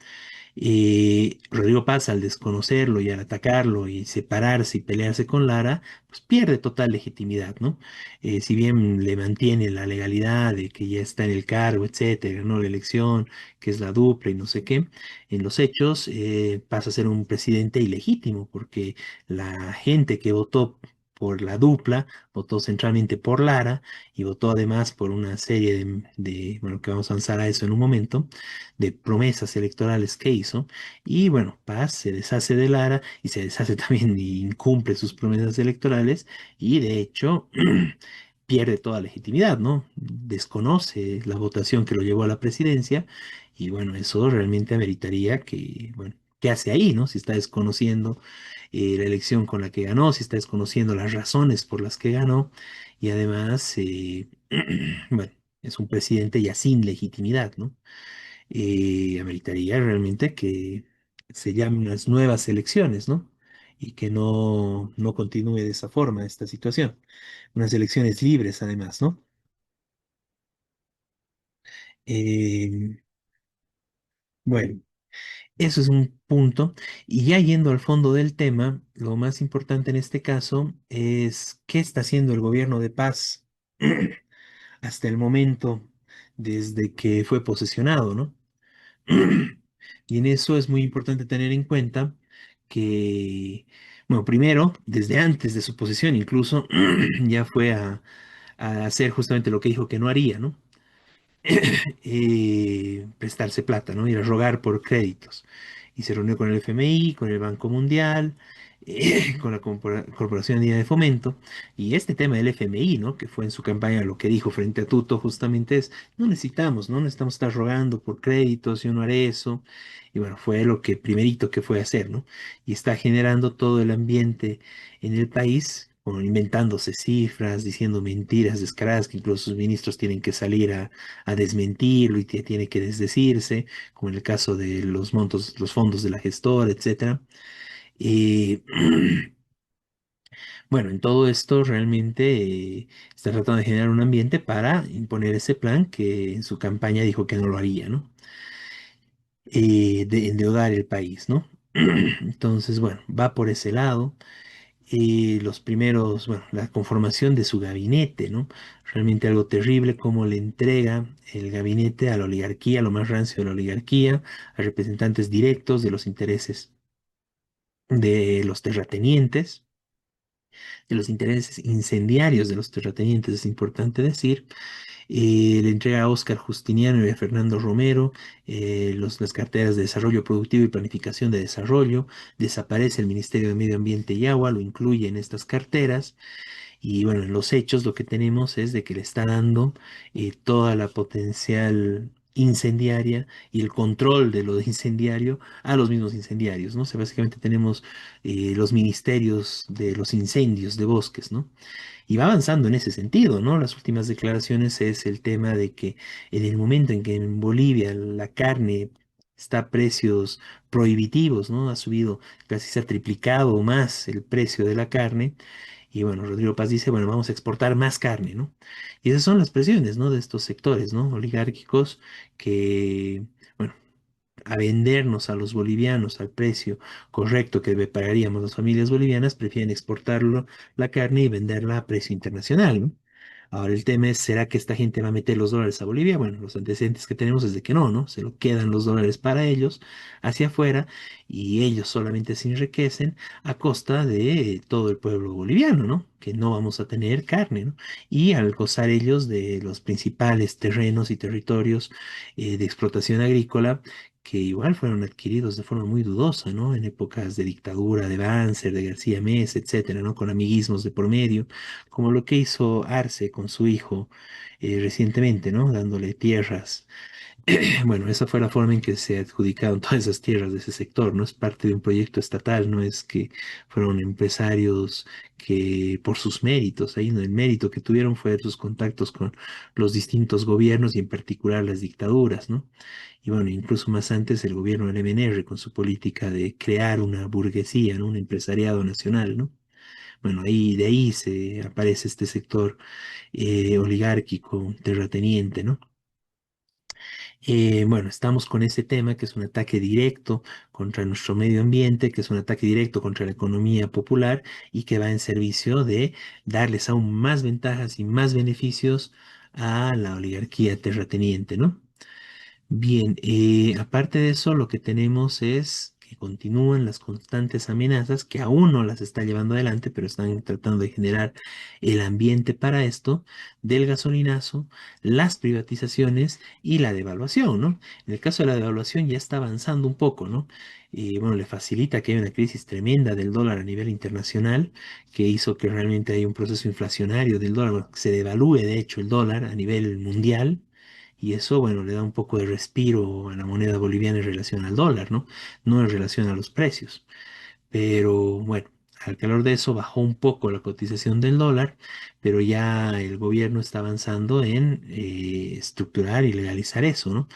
Rodrigo Paz, al desconocerlo y al atacarlo y separarse y pelearse con Lara, pues pierde total legitimidad, ¿no? Si bien le mantiene la legalidad de que ya está en el cargo, etcétera, ganó la elección, que es la dupla y no sé qué, en los hechos pasa a ser un presidente ilegítimo, porque la gente que votó por la dupla, votó centralmente por Lara y votó además por una serie bueno, que vamos a avanzar a eso en un momento, de promesas electorales que hizo. Y bueno, Paz se deshace de Lara y se deshace también y incumple sus promesas electorales y de hecho pierde toda legitimidad, ¿no? Desconoce la votación que lo llevó a la presidencia y bueno, eso realmente ameritaría que, bueno, ¿qué hace ahí, no? Si está desconociendo la elección con la que ganó, si está desconociendo las razones por las que ganó y además, bueno, es un presidente ya sin legitimidad, ¿no? Ameritaría realmente que se llamen unas nuevas elecciones, ¿no? Y que no continúe de esa forma esta situación. Unas elecciones libres, además, ¿no? Eh, bueno, eso es un punto. Y ya yendo al fondo del tema, lo más importante en este caso es qué está haciendo el gobierno de paz hasta el momento desde que fue posesionado, ¿no? Y en eso es muy importante tener en cuenta que, bueno, primero, desde antes de su posesión incluso, ya fue a hacer justamente lo que dijo que no haría, ¿no? Prestarse plata, ¿no? Ir a rogar por créditos. Y se reunió con el FMI, con el Banco Mundial, con la Corporación Andina de Fomento. Y este tema del FMI, ¿no? Que fue en su campaña lo que dijo frente a Tuto, justamente es, no necesitamos estar rogando por créditos, yo no haré eso. Y bueno, fue lo que primerito que fue a hacer, ¿no? Y está generando todo el ambiente en el país, como inventándose cifras, diciendo mentiras descaradas que incluso sus ministros tienen que salir a desmentirlo y tiene que desdecirse, como en el caso de los montos, los fondos de la gestora, etcétera. Y bueno, en todo esto realmente está tratando de generar un ambiente para imponer ese plan que en su campaña dijo que no lo haría, ¿no? De endeudar el país, ¿no? Entonces, bueno, va por ese lado. Los primeros, bueno, la conformación de su gabinete, ¿no? Realmente algo terrible como le entrega el gabinete a la oligarquía, a lo más rancio de la oligarquía, a representantes directos de los intereses de los terratenientes, de los intereses incendiarios de los terratenientes, es importante decir. Le entrega a Óscar Justiniano y a Fernando Romero las carteras de desarrollo productivo y planificación de desarrollo. Desaparece el Ministerio de Medio Ambiente y Agua, lo incluye en estas carteras. Y bueno, en los hechos lo que tenemos es de que le está dando toda la potencial incendiaria y el control de lo de incendiario a los mismos incendiarios, ¿no? O sea, básicamente tenemos los ministerios de los incendios de bosques, ¿no? Y va avanzando en ese sentido, ¿no? Las últimas declaraciones es el tema de que en el momento en que en Bolivia la carne está a precios prohibitivos, ¿no? Ha subido casi se ha triplicado o más el precio de la carne Y bueno, Rodrigo Paz dice, bueno, vamos a exportar más carne, ¿no? Y esas son las presiones, ¿no? De estos sectores, ¿no? Oligárquicos que, bueno, a vendernos a los bolivianos al precio correcto que pagaríamos las familias bolivianas, prefieren exportarlo la carne y venderla a precio internacional, ¿no? Ahora el tema es, ¿será que esta gente va a meter los dólares a Bolivia? Bueno, los antecedentes que tenemos es de que no, ¿no? Se lo quedan los dólares para ellos hacia afuera y ellos solamente se enriquecen a costa de todo el pueblo boliviano, ¿no? Que no vamos a tener carne, ¿no? Y al gozar ellos de los principales terrenos y territorios de explotación agrícola, que igual fueron adquiridos de forma muy dudosa, ¿no? En épocas de dictadura de Banzer, de García Meza, etcétera, ¿no? Con amiguismos de por medio, como lo que hizo Arce con su hijo recientemente, ¿no? Dándole tierras. Bueno, esa fue la forma en que se adjudicaron todas esas tierras de ese sector, ¿no? Es parte de un proyecto estatal, no es que fueron empresarios que por sus méritos, ahí no, el mérito que tuvieron fue sus contactos con los distintos gobiernos y en particular las dictaduras, ¿no? Y bueno, incluso más antes el gobierno del MNR con su política de crear una burguesía, ¿no? Un empresariado nacional, ¿no? Bueno, ahí de ahí se aparece este sector oligárquico, terrateniente, ¿no? Bueno, estamos con ese tema que es un ataque directo contra nuestro medio ambiente, que es un ataque directo contra la economía popular y que va en servicio de darles aún más ventajas y más beneficios a la oligarquía terrateniente, ¿no? Bien, aparte de eso, lo que tenemos es que continúan las constantes amenazas que aún no las está llevando adelante, pero están tratando de generar el ambiente para esto, del gasolinazo, las privatizaciones y la devaluación, ¿no? En el caso de la devaluación ya está avanzando un poco, ¿no? Y bueno, le facilita que haya una crisis tremenda del dólar a nivel internacional, que hizo que realmente haya un proceso inflacionario del dólar, bueno, que se devalúe de hecho el dólar a nivel mundial y eso, bueno, le da un poco de respiro a la moneda boliviana en relación al dólar, ¿no? No en relación a los precios. Pero bueno, al calor de eso bajó un poco la cotización del dólar, pero ya el gobierno está avanzando en estructurar y legalizar eso, ¿no?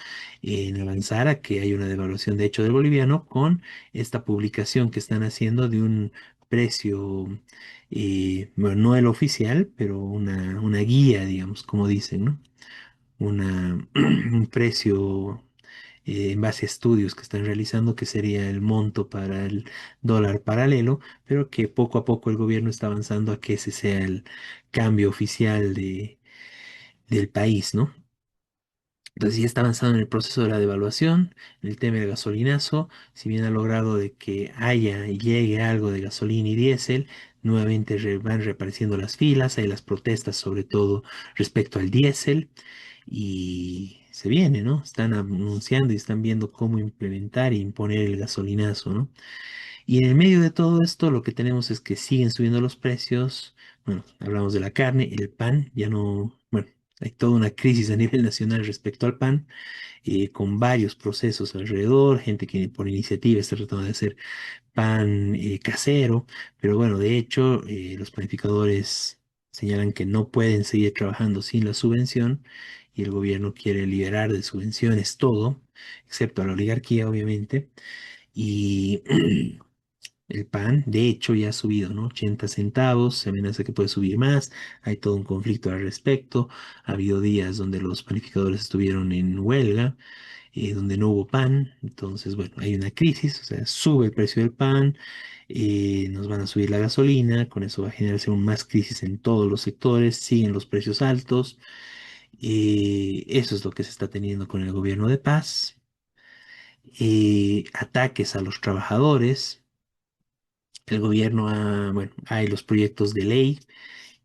En avanzar a que haya una devaluación de hecho del boliviano con esta publicación que están haciendo de un precio, bueno, no el oficial, pero una guía, digamos, como dicen, ¿no? Un precio en base a estudios que están realizando, que sería el monto para el dólar paralelo, pero que poco a poco el gobierno está avanzando a que ese sea el cambio oficial del país, ¿no? Entonces ya está avanzando en el proceso de la devaluación, en el tema del gasolinazo, si bien ha logrado de que haya y llegue algo de gasolina y diésel, nuevamente van reapareciendo las filas, hay las protestas sobre todo respecto al diésel y se viene, ¿no? Están anunciando y están viendo cómo implementar e imponer el gasolinazo, ¿no? Y en el medio de todo esto lo que tenemos es que siguen subiendo los precios. Bueno, hablamos de la carne, el pan, ya no, bueno, hay toda una crisis a nivel nacional respecto al pan, con varios procesos alrededor, gente que por iniciativa está tratando de hacer pan casero, pero bueno, de hecho, los planificadores señalan que no pueden seguir trabajando sin la subvención y el gobierno quiere liberar de subvenciones todo, excepto a la oligarquía, obviamente, y el pan, de hecho, ya ha subido, ¿no? 80 centavos, se amenaza que puede subir más, hay todo un conflicto al respecto, ha habido días donde los panificadores estuvieron en huelga, donde no hubo pan. Entonces, bueno, hay una crisis, o sea, sube el precio del pan, nos van a subir la gasolina, con eso va a generarse aún más crisis en todos los sectores, siguen los precios altos. Eso es lo que se está teniendo con el gobierno de paz. Ataques a los trabajadores. El gobierno bueno, hay los proyectos de ley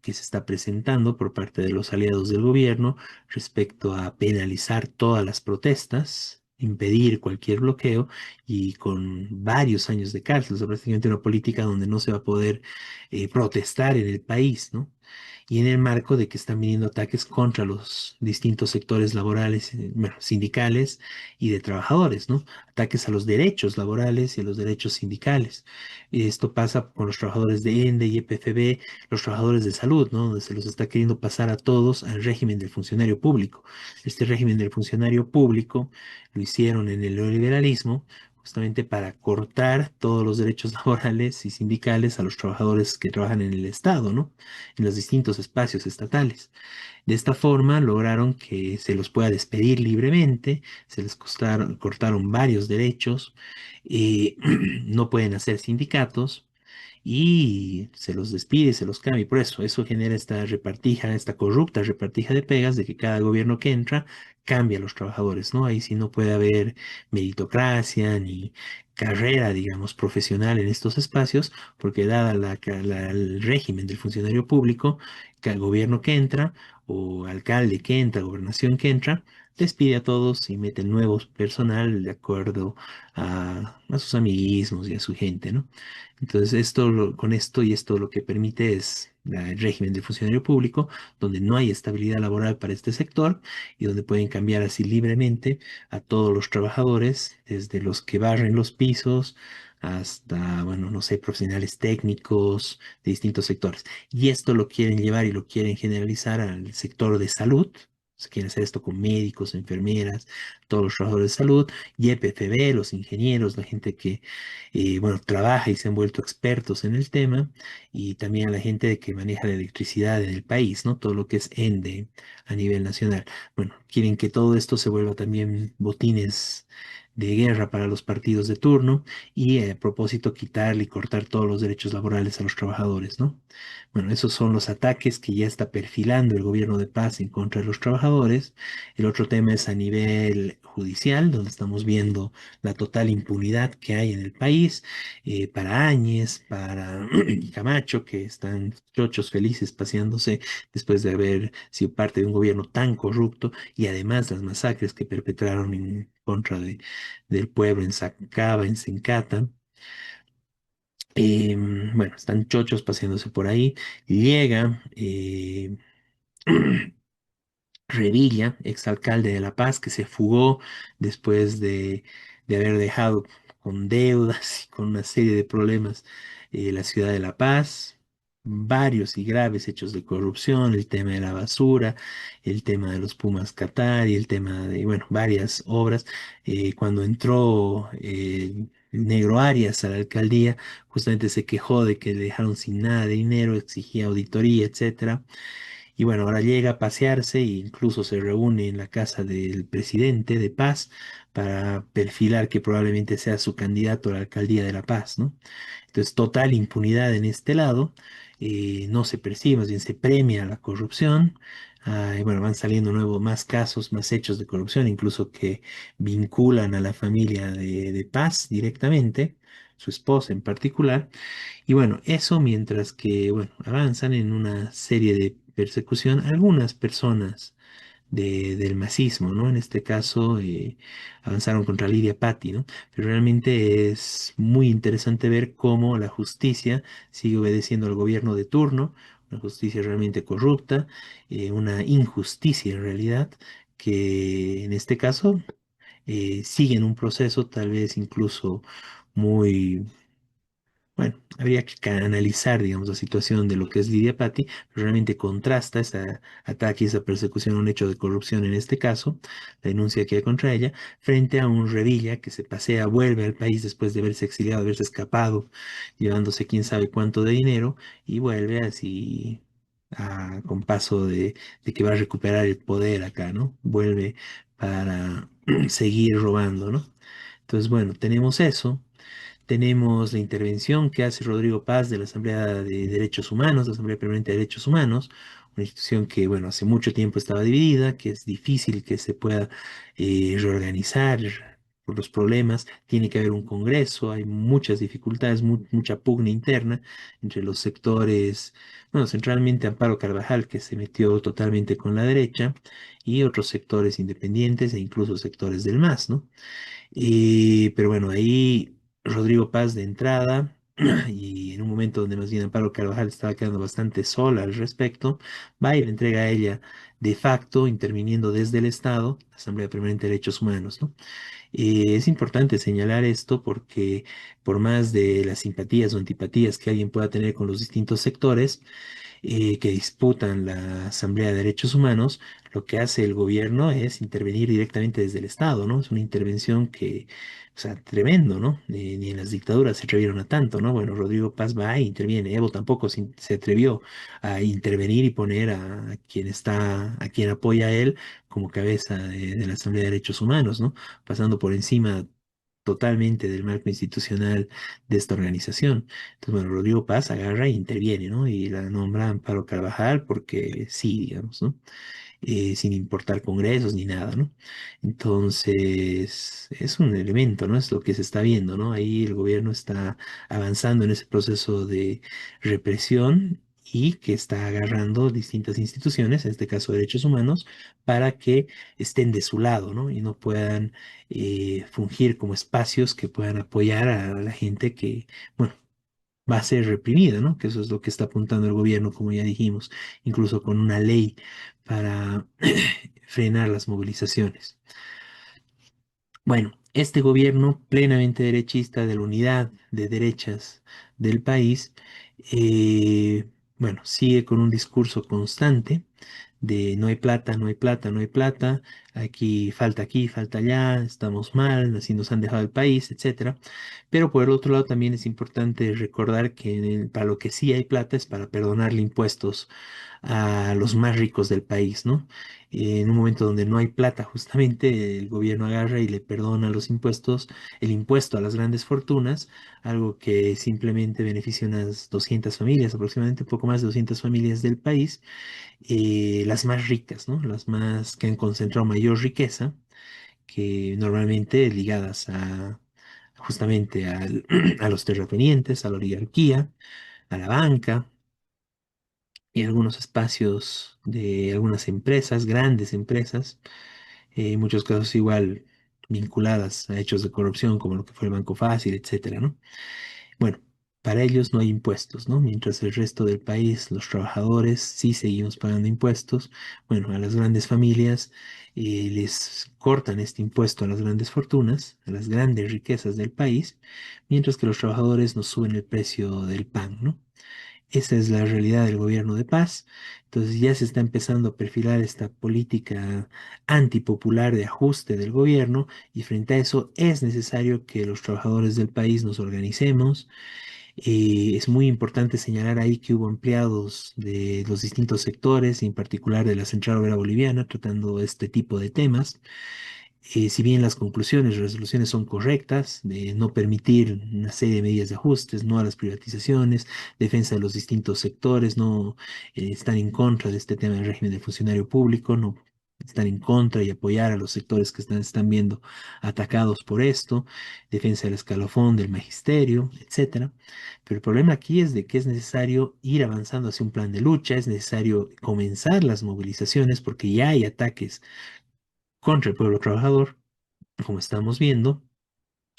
que se está presentando por parte de los aliados del gobierno respecto a penalizar todas las protestas, impedir cualquier bloqueo y con varios años de cárcel, o sea, prácticamente una política donde no se va a poder protestar en el país, ¿no? Y en el marco de que están viniendo ataques contra los distintos sectores laborales, bueno, sindicales y de trabajadores, ¿no? Ataques a los derechos laborales y a los derechos sindicales. Y esto pasa con los trabajadores de ENDE y EPFB, los trabajadores de salud, ¿no? Donde se los está queriendo pasar a todos al régimen del funcionario público. Este régimen del funcionario público lo hicieron en el neoliberalismo justamente para cortar todos los derechos laborales y sindicales a los trabajadores que trabajan en el Estado, ¿no? En los distintos espacios estatales. De esta forma lograron que se los pueda despedir libremente, cortaron varios derechos, no pueden hacer sindicatos y se los despide, se los cambia. Y por eso genera esta repartija, esta corrupta repartija de pegas de que cada gobierno que entra cambia a los trabajadores, ¿no? Ahí sí no puede haber meritocracia ni carrera, digamos, profesional en estos espacios, porque dada el régimen del funcionario público, que el gobierno que entra, o alcalde que entra, gobernación que entra, despide a todos y mete el nuevo personal de acuerdo a sus amiguismos y a su gente, ¿no? Entonces, con esto y esto lo que permite es el régimen del funcionario público, donde no hay estabilidad laboral para este sector y donde pueden cambiar así libremente a todos los trabajadores, desde los que barren los pisos hasta, bueno, no sé, profesionales técnicos de distintos sectores. Y esto lo quieren llevar y lo quieren generalizar al sector de salud. Se quieren hacer esto con médicos, enfermeras, todos los trabajadores de salud, y EPFB, los ingenieros, la gente que bueno, trabaja y se han vuelto expertos en el tema, y también a la gente que maneja la electricidad en el país, ¿no? Todo lo que es ENDE a nivel nacional. Bueno, quieren que todo esto se vuelva también botines de guerra para los partidos de turno y a propósito quitarle y cortar todos los derechos laborales a los trabajadores, ¿no? Bueno, esos son los ataques que ya está perfilando el gobierno de paz en contra de los trabajadores. El otro tema es a nivel judicial, donde estamos viendo la total impunidad que hay en el país, para Áñez, para Camacho, que están chochos felices paseándose después de haber sido parte de un gobierno tan corrupto, y además las masacres que perpetraron en contra del pueblo en Sacaba, en Sencata. Bueno, están chochos paseándose por ahí. Llega Revilla, exalcalde de La Paz, que se fugó después de haber dejado con deudas y con una serie de problemas la ciudad de La Paz, varios y graves hechos de corrupción, el tema de la basura, el tema de los Pumas Qatar y el tema de, bueno, varias obras. Cuando entró el Negro Arias a la alcaldía, justamente se quejó de que le dejaron sin nada de dinero, exigía auditoría, etcétera. Y bueno, ahora llega a pasearse e incluso se reúne en la casa del presidente de Paz para perfilar que probablemente sea su candidato a la alcaldía de La Paz, ¿no? Entonces, total impunidad en este lado, no se persigue, más bien se premia la corrupción. Y bueno, van saliendo nuevos más casos, más hechos de corrupción, incluso que vinculan a la familia de Paz directamente, su esposa en particular. Y bueno, eso mientras que, bueno, avanzan en una serie de persecución algunas personas del masismo, ¿no? En este caso, avanzaron contra Lidia Patti, ¿no? Pero realmente es muy interesante ver cómo la justicia sigue obedeciendo al gobierno de turno, una justicia realmente corrupta, una injusticia en realidad, que en este caso sigue en un proceso tal vez incluso muy bueno, habría que analizar, digamos, la situación de lo que es Lidia Patti, pero realmente contrasta ese ataque y esa persecución a un hecho de corrupción en este caso, la denuncia que hay contra ella, frente a un Revilla que se pasea, vuelve al país después de haberse exiliado, haberse escapado, llevándose quién sabe cuánto de dinero, y vuelve así con paso de que va a recuperar el poder acá, ¿no? Vuelve para seguir robando, ¿no? Entonces, bueno, tenemos eso. Tenemos la intervención que hace Rodrigo Paz de la Asamblea de Derechos Humanos, la Asamblea Permanente de Derechos Humanos, una institución que, bueno, hace mucho tiempo estaba dividida, que es difícil que se pueda reorganizar por los problemas. Tiene que haber un congreso, hay muchas dificultades, mucha pugna interna entre los sectores, bueno, centralmente Amparo Carvajal, que se metió totalmente con la derecha, y otros sectores independientes e incluso sectores del MAS, ¿no? Pero bueno, ahí Rodrigo Paz de entrada, y en un momento donde más bien Amparo Carvajal estaba quedando bastante sola al respecto, va y le entrega a ella de facto, interviniendo desde el Estado, la Asamblea Permanente de Derechos Humanos, ¿no? Es importante señalar esto porque por más de las simpatías o antipatías que alguien pueda tener con los distintos sectores, que disputan la Asamblea de Derechos Humanos, lo que hace el gobierno es intervenir directamente desde el Estado, ¿no? Es una intervención que, o sea, tremendo, ¿no? Ni en las dictaduras se atrevieron a tanto, ¿no? Bueno, Rodrigo Paz va e interviene. Evo tampoco se atrevió a intervenir y poner a quien está, a quien apoya a él como cabeza de la Asamblea de Derechos Humanos, ¿no? Pasando por encima totalmente del marco institucional de esta organización. Entonces, bueno, Rodrigo Paz agarra e interviene, ¿no? Y la nombra Amparo Carvajal porque sí, digamos, ¿no? Sin importar congresos ni nada, ¿no? Entonces, es un elemento, ¿no? Es lo que se está viendo, ¿no? Ahí el gobierno está avanzando en ese proceso de represión y que está agarrando distintas instituciones, en este caso derechos humanos, para que estén de su lado, ¿no? Y no puedan fungir como espacios que puedan apoyar a la gente que, bueno, va a ser reprimida, ¿no? Que eso es lo que está apuntando el gobierno, como ya dijimos, incluso con una ley para frenar las movilizaciones. Bueno, este gobierno plenamente derechista de la unidad de derechas del país, eh, bueno, sigue con un discurso constante de no hay plata, no hay plata, no hay plata, aquí, falta allá, estamos mal, así nos han dejado el país, etcétera. Pero por el otro lado también es importante recordar que para lo que sí hay plata es para perdonarle impuestos a los más ricos del país, ¿no? En un momento donde no hay plata, justamente el gobierno agarra y le perdona los impuestos, el impuesto a las grandes fortunas, algo que simplemente beneficia unas 200 familias, aproximadamente un poco más de 200 familias del país, las más ricas, ¿no? Las más que han concentrado mayor riqueza, que normalmente ligadas a justamente a los terratenientes, a la oligarquía, a la banca y algunos espacios de algunas empresas, grandes empresas, en muchos casos igual vinculadas a hechos de corrupción como lo que fue el Banco Fácil, etcétera, ¿no? Bueno, para ellos no hay impuestos, ¿no? Mientras el resto del país, los trabajadores, sí seguimos pagando impuestos. Bueno, a las grandes familias les cortan este impuesto a las grandes fortunas, a las grandes riquezas del país, mientras que los trabajadores nos suben el precio del pan, ¿no? Esa es la realidad del gobierno de paz. Entonces ya se está empezando a perfilar esta política antipopular de ajuste del gobierno y frente a eso es necesario que los trabajadores del país nos organicemos. Es muy importante señalar ahí que hubo empleados de los distintos sectores, en particular de la Central Obrera Boliviana, tratando este tipo de temas. Si bien las conclusiones y resoluciones son correctas, de no permitir una serie de medidas de ajustes, no a las privatizaciones, defensa de los distintos sectores, no están en contra de este tema del régimen de funcionario público, no están en contra y apoyar a los sectores que están viendo atacados por esto, defensa del escalafón, del magisterio, etcétera. Pero el problema aquí es de que es necesario ir avanzando hacia un plan de lucha, es necesario comenzar las movilizaciones porque ya hay ataques contra el pueblo trabajador, como estamos viendo.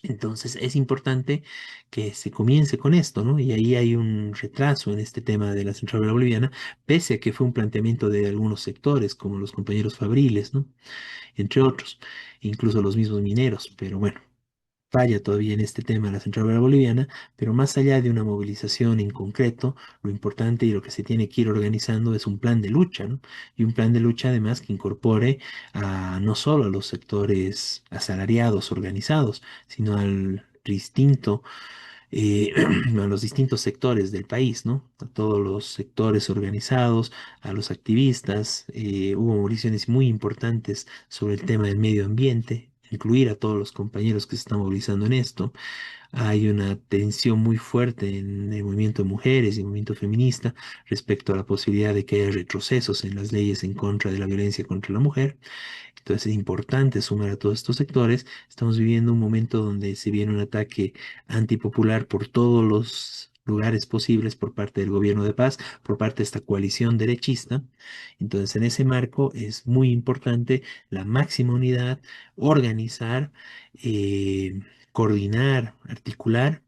Entonces es importante que se comience con esto, ¿no? Y ahí hay un retraso en este tema de la Central Obrera Boliviana, pese a que fue un planteamiento de algunos sectores, como los compañeros fabriles, ¿no? Entre otros, incluso los mismos mineros, pero bueno, falla todavía en este tema la Central Obrera Boliviana, pero más allá de una movilización en concreto, lo importante y lo que se tiene que ir organizando es un plan de lucha, ¿no? Y un plan de lucha además que incorpore a no solo a los sectores asalariados organizados, sino al distinto eh, a los distintos sectores del país, ¿no? A todos los sectores organizados, a los activistas. Hubo movilizaciones muy importantes sobre el tema del medio ambiente, incluir a todos los compañeros que se están movilizando en esto. Hay una tensión muy fuerte en el movimiento de mujeres y el movimiento feminista respecto a la posibilidad de que haya retrocesos en las leyes en contra de la violencia contra la mujer. Entonces es importante sumar a todos estos sectores. Estamos viviendo un momento donde se viene un ataque antipopular por todos los lugares posibles por parte del gobierno de paz, por parte de esta coalición derechista. Entonces en ese marco es muy importante la máxima unidad, organizar, coordinar, articular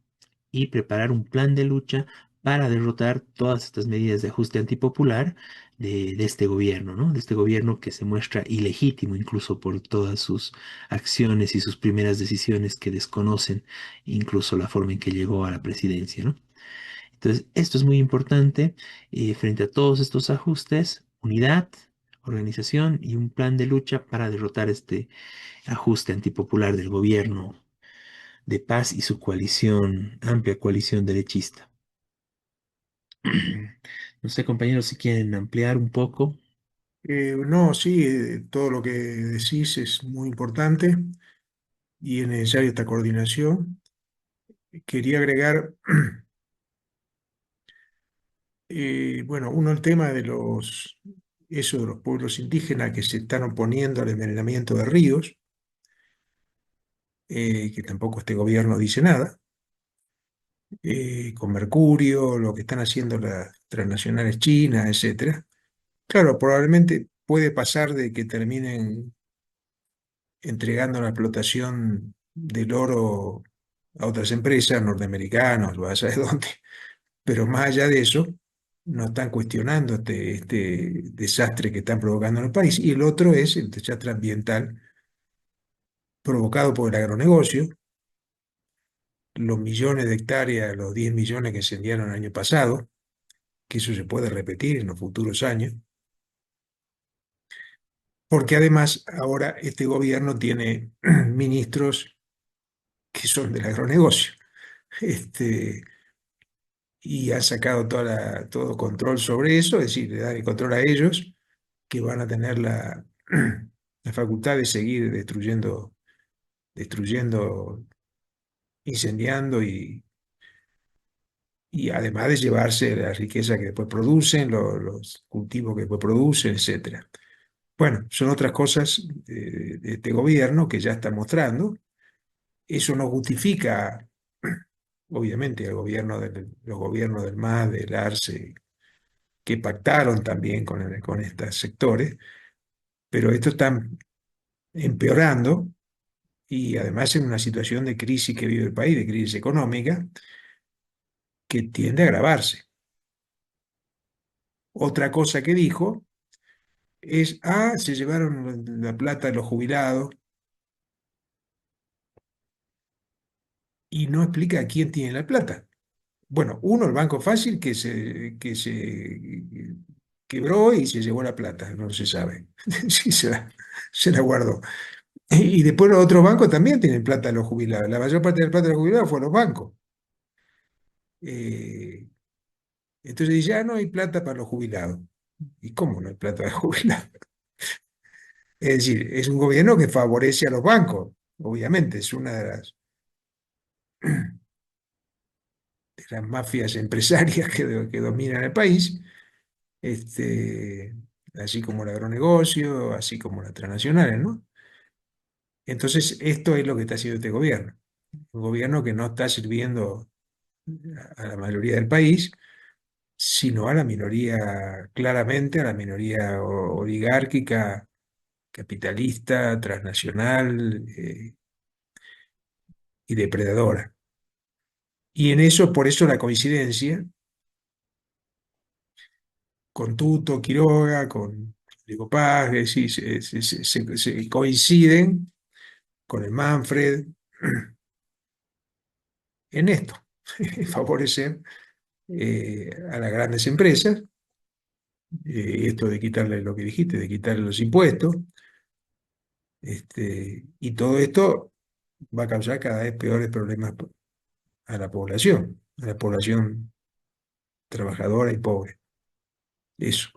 y preparar un plan de lucha para derrotar todas estas medidas de ajuste antipopular de este gobierno, ¿no? De este gobierno que se muestra ilegítimo incluso por todas sus acciones y sus primeras decisiones que desconocen incluso la forma en que llegó a la presidencia, ¿no? Entonces, esto es muy importante frente a todos estos ajustes, unidad, organización y un plan de lucha para derrotar este ajuste antipopular del gobierno de paz y su coalición, amplia coalición derechista. No sé, compañeros, si quieren ampliar un poco. No, sí, todo lo que decís es muy importante y es necesaria esta coordinación. Quería agregar, bueno, uno el tema de eso de los pueblos indígenas que se están oponiendo al envenenamiento de ríos, que tampoco este gobierno dice nada, con mercurio, lo que están haciendo las transnacionales chinas, etcétera. Claro, probablemente puede pasar de que terminen entregando la explotación del oro a otras empresas, norteamericanos, o a saber dónde, pero más allá de eso, no están cuestionando este desastre que están provocando en el país. Y el otro es el desastre ambiental provocado por el agronegocio, los millones de hectáreas, los 10 millones que se enviaron el año pasado, que eso se puede repetir en los futuros años, porque además ahora este gobierno tiene ministros que son del agronegocio. Y han sacado todo control sobre eso, es decir, le dan el control a ellos, que van a tener la facultad de seguir destruyendo, incendiando y además de llevarse la riqueza que después producen, los cultivos que después producen, etcétera. Bueno, son otras cosas de este gobierno que ya está mostrando. Eso no justifica, obviamente, los gobiernos del MAS, del ARCE, que pactaron también con estos sectores, pero esto está empeorando y además en una situación de crisis que vive el país, de crisis económica, que tiende a agravarse. Otra cosa que dijo es, se llevaron la plata de los jubilados y no explica quién tiene la plata. Bueno, uno, el Banco Fácil, que se quebró y se llevó la plata, no se sabe si se la guardó. Y después los otros bancos también tienen plata de los jubilados. La mayor parte de la plata de los jubilados fue a los bancos. Eh, entonces dice, no hay plata para los jubilados. ¿Y cómo no hay plata para los jubilados? Es decir, es un gobierno que favorece a los bancos, obviamente, es una de las mafias empresarias que dominan el país, así como el agronegocio, así como las transnacionales, ¿no? Entonces, esto es lo que está haciendo este gobierno. Un gobierno que no está sirviendo a la mayoría del país, sino a la minoría, claramente a la minoría oligárquica, capitalista, transnacional y depredadora. Y en eso, por eso la coincidencia con Tuto, Quiroga, con Diego Paz, es decir, se coinciden con el Manfred en esto, favorecer a las grandes empresas, esto de quitarle lo que dijiste, de quitarle los impuestos, y todo esto va a causar cada vez peores problemas a la población trabajadora y pobre. Eso.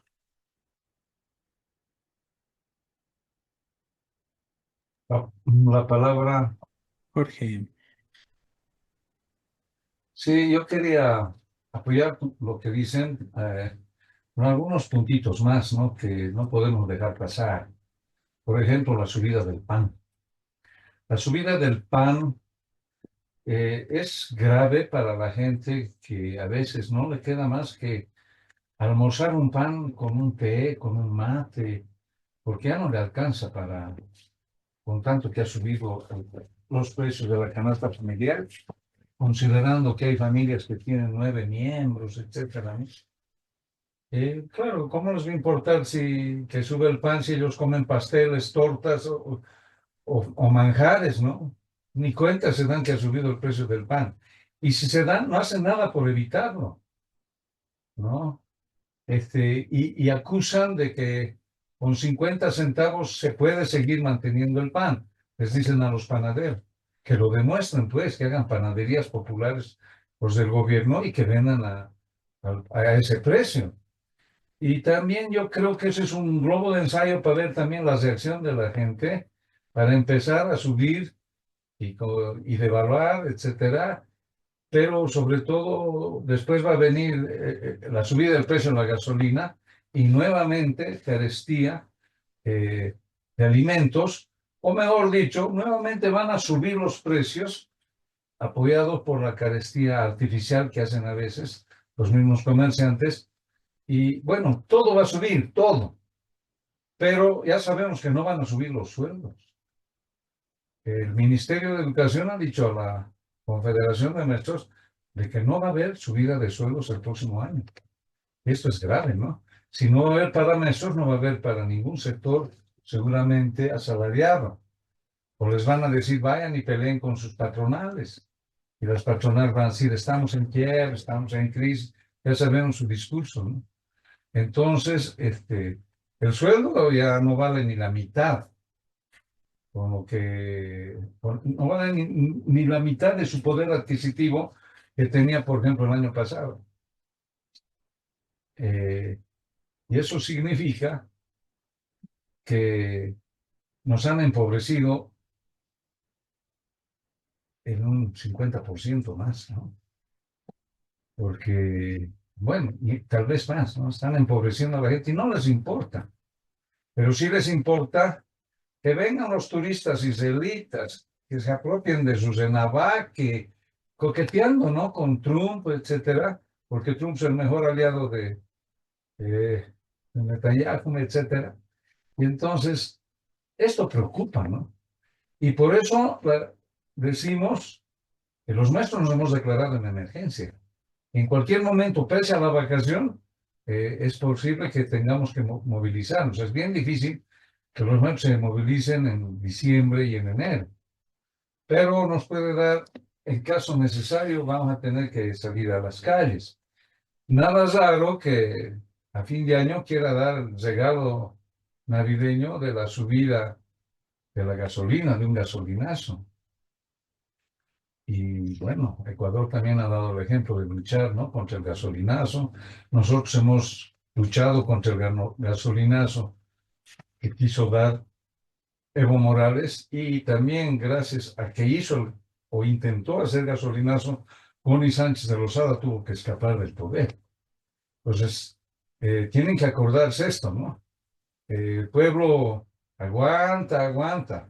La palabra. Jorge, Sí, yo quería apoyar lo que dicen con algunos puntitos más, ¿no? Que no podemos dejar pasar. Por ejemplo, la subida del pan. La subida del pan es grave para la gente que a veces no le queda más que almorzar un pan con un té, con un mate, porque ya no le alcanza con tanto que ha subido los precios de la canasta familiar, considerando que hay familias que tienen 9 miembros, etcétera, ¿no? Claro, ¿cómo les va a importar si que sube el pan si ellos comen pasteles, tortas o manjares, ¿no? Ni cuenta se dan que ha subido el precio del pan. Y si se dan, no hacen nada por evitarlo, ¿no? Y acusan de que con 50 centavos se puede seguir manteniendo el pan. Les dicen a los panaderos que lo demuestren, pues, que hagan panaderías populares los del gobierno y que vendan a ese precio. Y también yo creo que ese es un globo de ensayo para ver también la reacción de la gente, para empezar a subir y devaluar, etcétera. Pero sobre todo después va a venir la subida del precio de la gasolina y nuevamente carestía de alimentos, o mejor dicho, nuevamente van a subir los precios apoyados por la carestía artificial que hacen a veces los mismos comerciantes. Y bueno, todo va a subir, todo. Pero ya sabemos que no van a subir los sueldos. El Ministerio de Educación ha dicho a la Confederación de Maestros de que no va a haber subida de sueldos el próximo año. Esto es grave, ¿no? Si no va a haber para maestros, no va a haber para ningún sector seguramente asalariado. O les van a decir, vayan y peleen con sus patronales. Y las patronales van a decir, estamos en quiebra, estamos en crisis. Ya sabemos su discurso, ¿no? Entonces, el sueldo ya no vale ni la mitad, no vale ni la mitad de su poder adquisitivo que tenía, por ejemplo, el año pasado. Y eso significa que nos han empobrecido en un 50% más, ¿no? Porque, bueno, y tal vez más, ¿no? Están empobreciendo a la gente y no les importa. Pero sí les importa que vengan los turistas israelitas, que se apropien de su Cenabá, que coqueteando, ¿no? Con Trump, etcétera, porque Trump es el mejor aliado de Netanyahu, etcétera. Y entonces, esto preocupa, ¿no? Y por eso decimos que los maestros nos hemos declarado en emergencia. En cualquier momento, pese a la vacación, es posible que tengamos que movilizarnos. Es bien difícil que los maestros se movilicen en diciembre y en enero. Pero nos puede dar, en caso necesario, vamos a tener que salir a las calles. Nada raro que a fin de año quiera dar el regalo navideño de la subida de la gasolina, de un gasolinazo. Y bueno, Ecuador también ha dado el ejemplo de luchar, ¿no?, contra el gasolinazo. Nosotros hemos luchado contra el gasolinazo que quiso dar Evo Morales, y también gracias a que hizo o intentó hacer gasolinazo, Connie Sánchez de Lozada tuvo que escapar del poder. Entonces, tienen que acordarse esto, ¿no? El pueblo aguanta,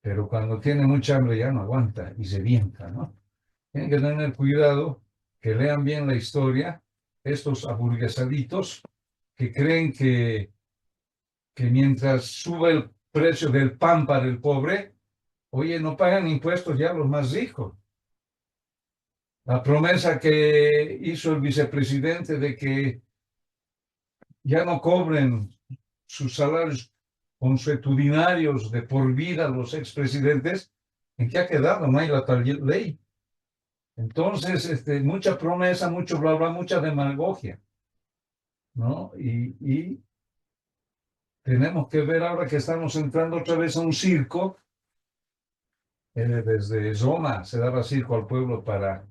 pero cuando tiene mucha hambre ya no aguanta y se vienta, ¿no? Tienen que tener cuidado, que lean bien la historia, estos aburguesaditos que creen que mientras sube el precio del pan para el pobre, oye, no pagan impuestos ya los más ricos. La promesa que hizo el vicepresidente de que ya no cobren sus salarios consuetudinarios de por vida los expresidentes, ¿en qué ha quedado? No hay la tal ley. Entonces, mucha promesa, mucho bla, bla, mucha demagogia, ¿no? Y tenemos que ver ahora que estamos entrando otra vez a un circo. Desde Roma se daba circo al pueblo para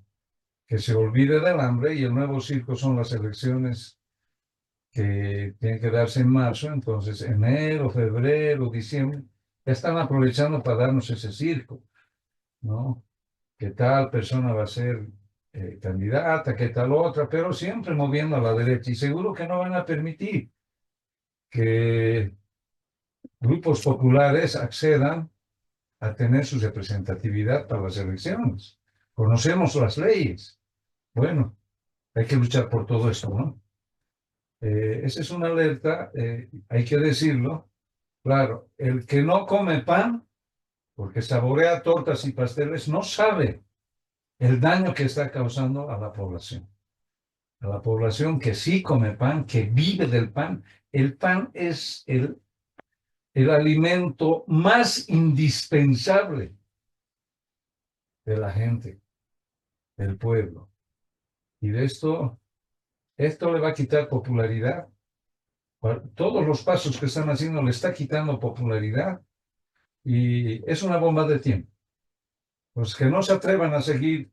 que se olvide del hambre, y el nuevo circo son las elecciones que tienen que darse en marzo. Entonces, enero, febrero, diciembre, ya están aprovechando para darnos ese circo, ¿no? ¿Qué tal persona va a ser candidata? ¿Qué tal otra? Pero siempre moviendo a la derecha. Y seguro que no van a permitir que grupos populares accedan a tener su representatividad para las elecciones. Conocemos las leyes. Bueno, hay que luchar por todo esto, ¿no? Esa es una alerta, hay que decirlo. Claro, el que no come pan, porque saborea tortas y pasteles, no sabe el daño que está causando a la población. A la población que sí come pan, que vive del pan. El pan es el alimento más indispensable de la gente, del pueblo. Y de esto le va a quitar popularidad Todos los pasos que están haciendo le está quitando popularidad y es una bomba de tiempo. Pues que no se atrevan a seguir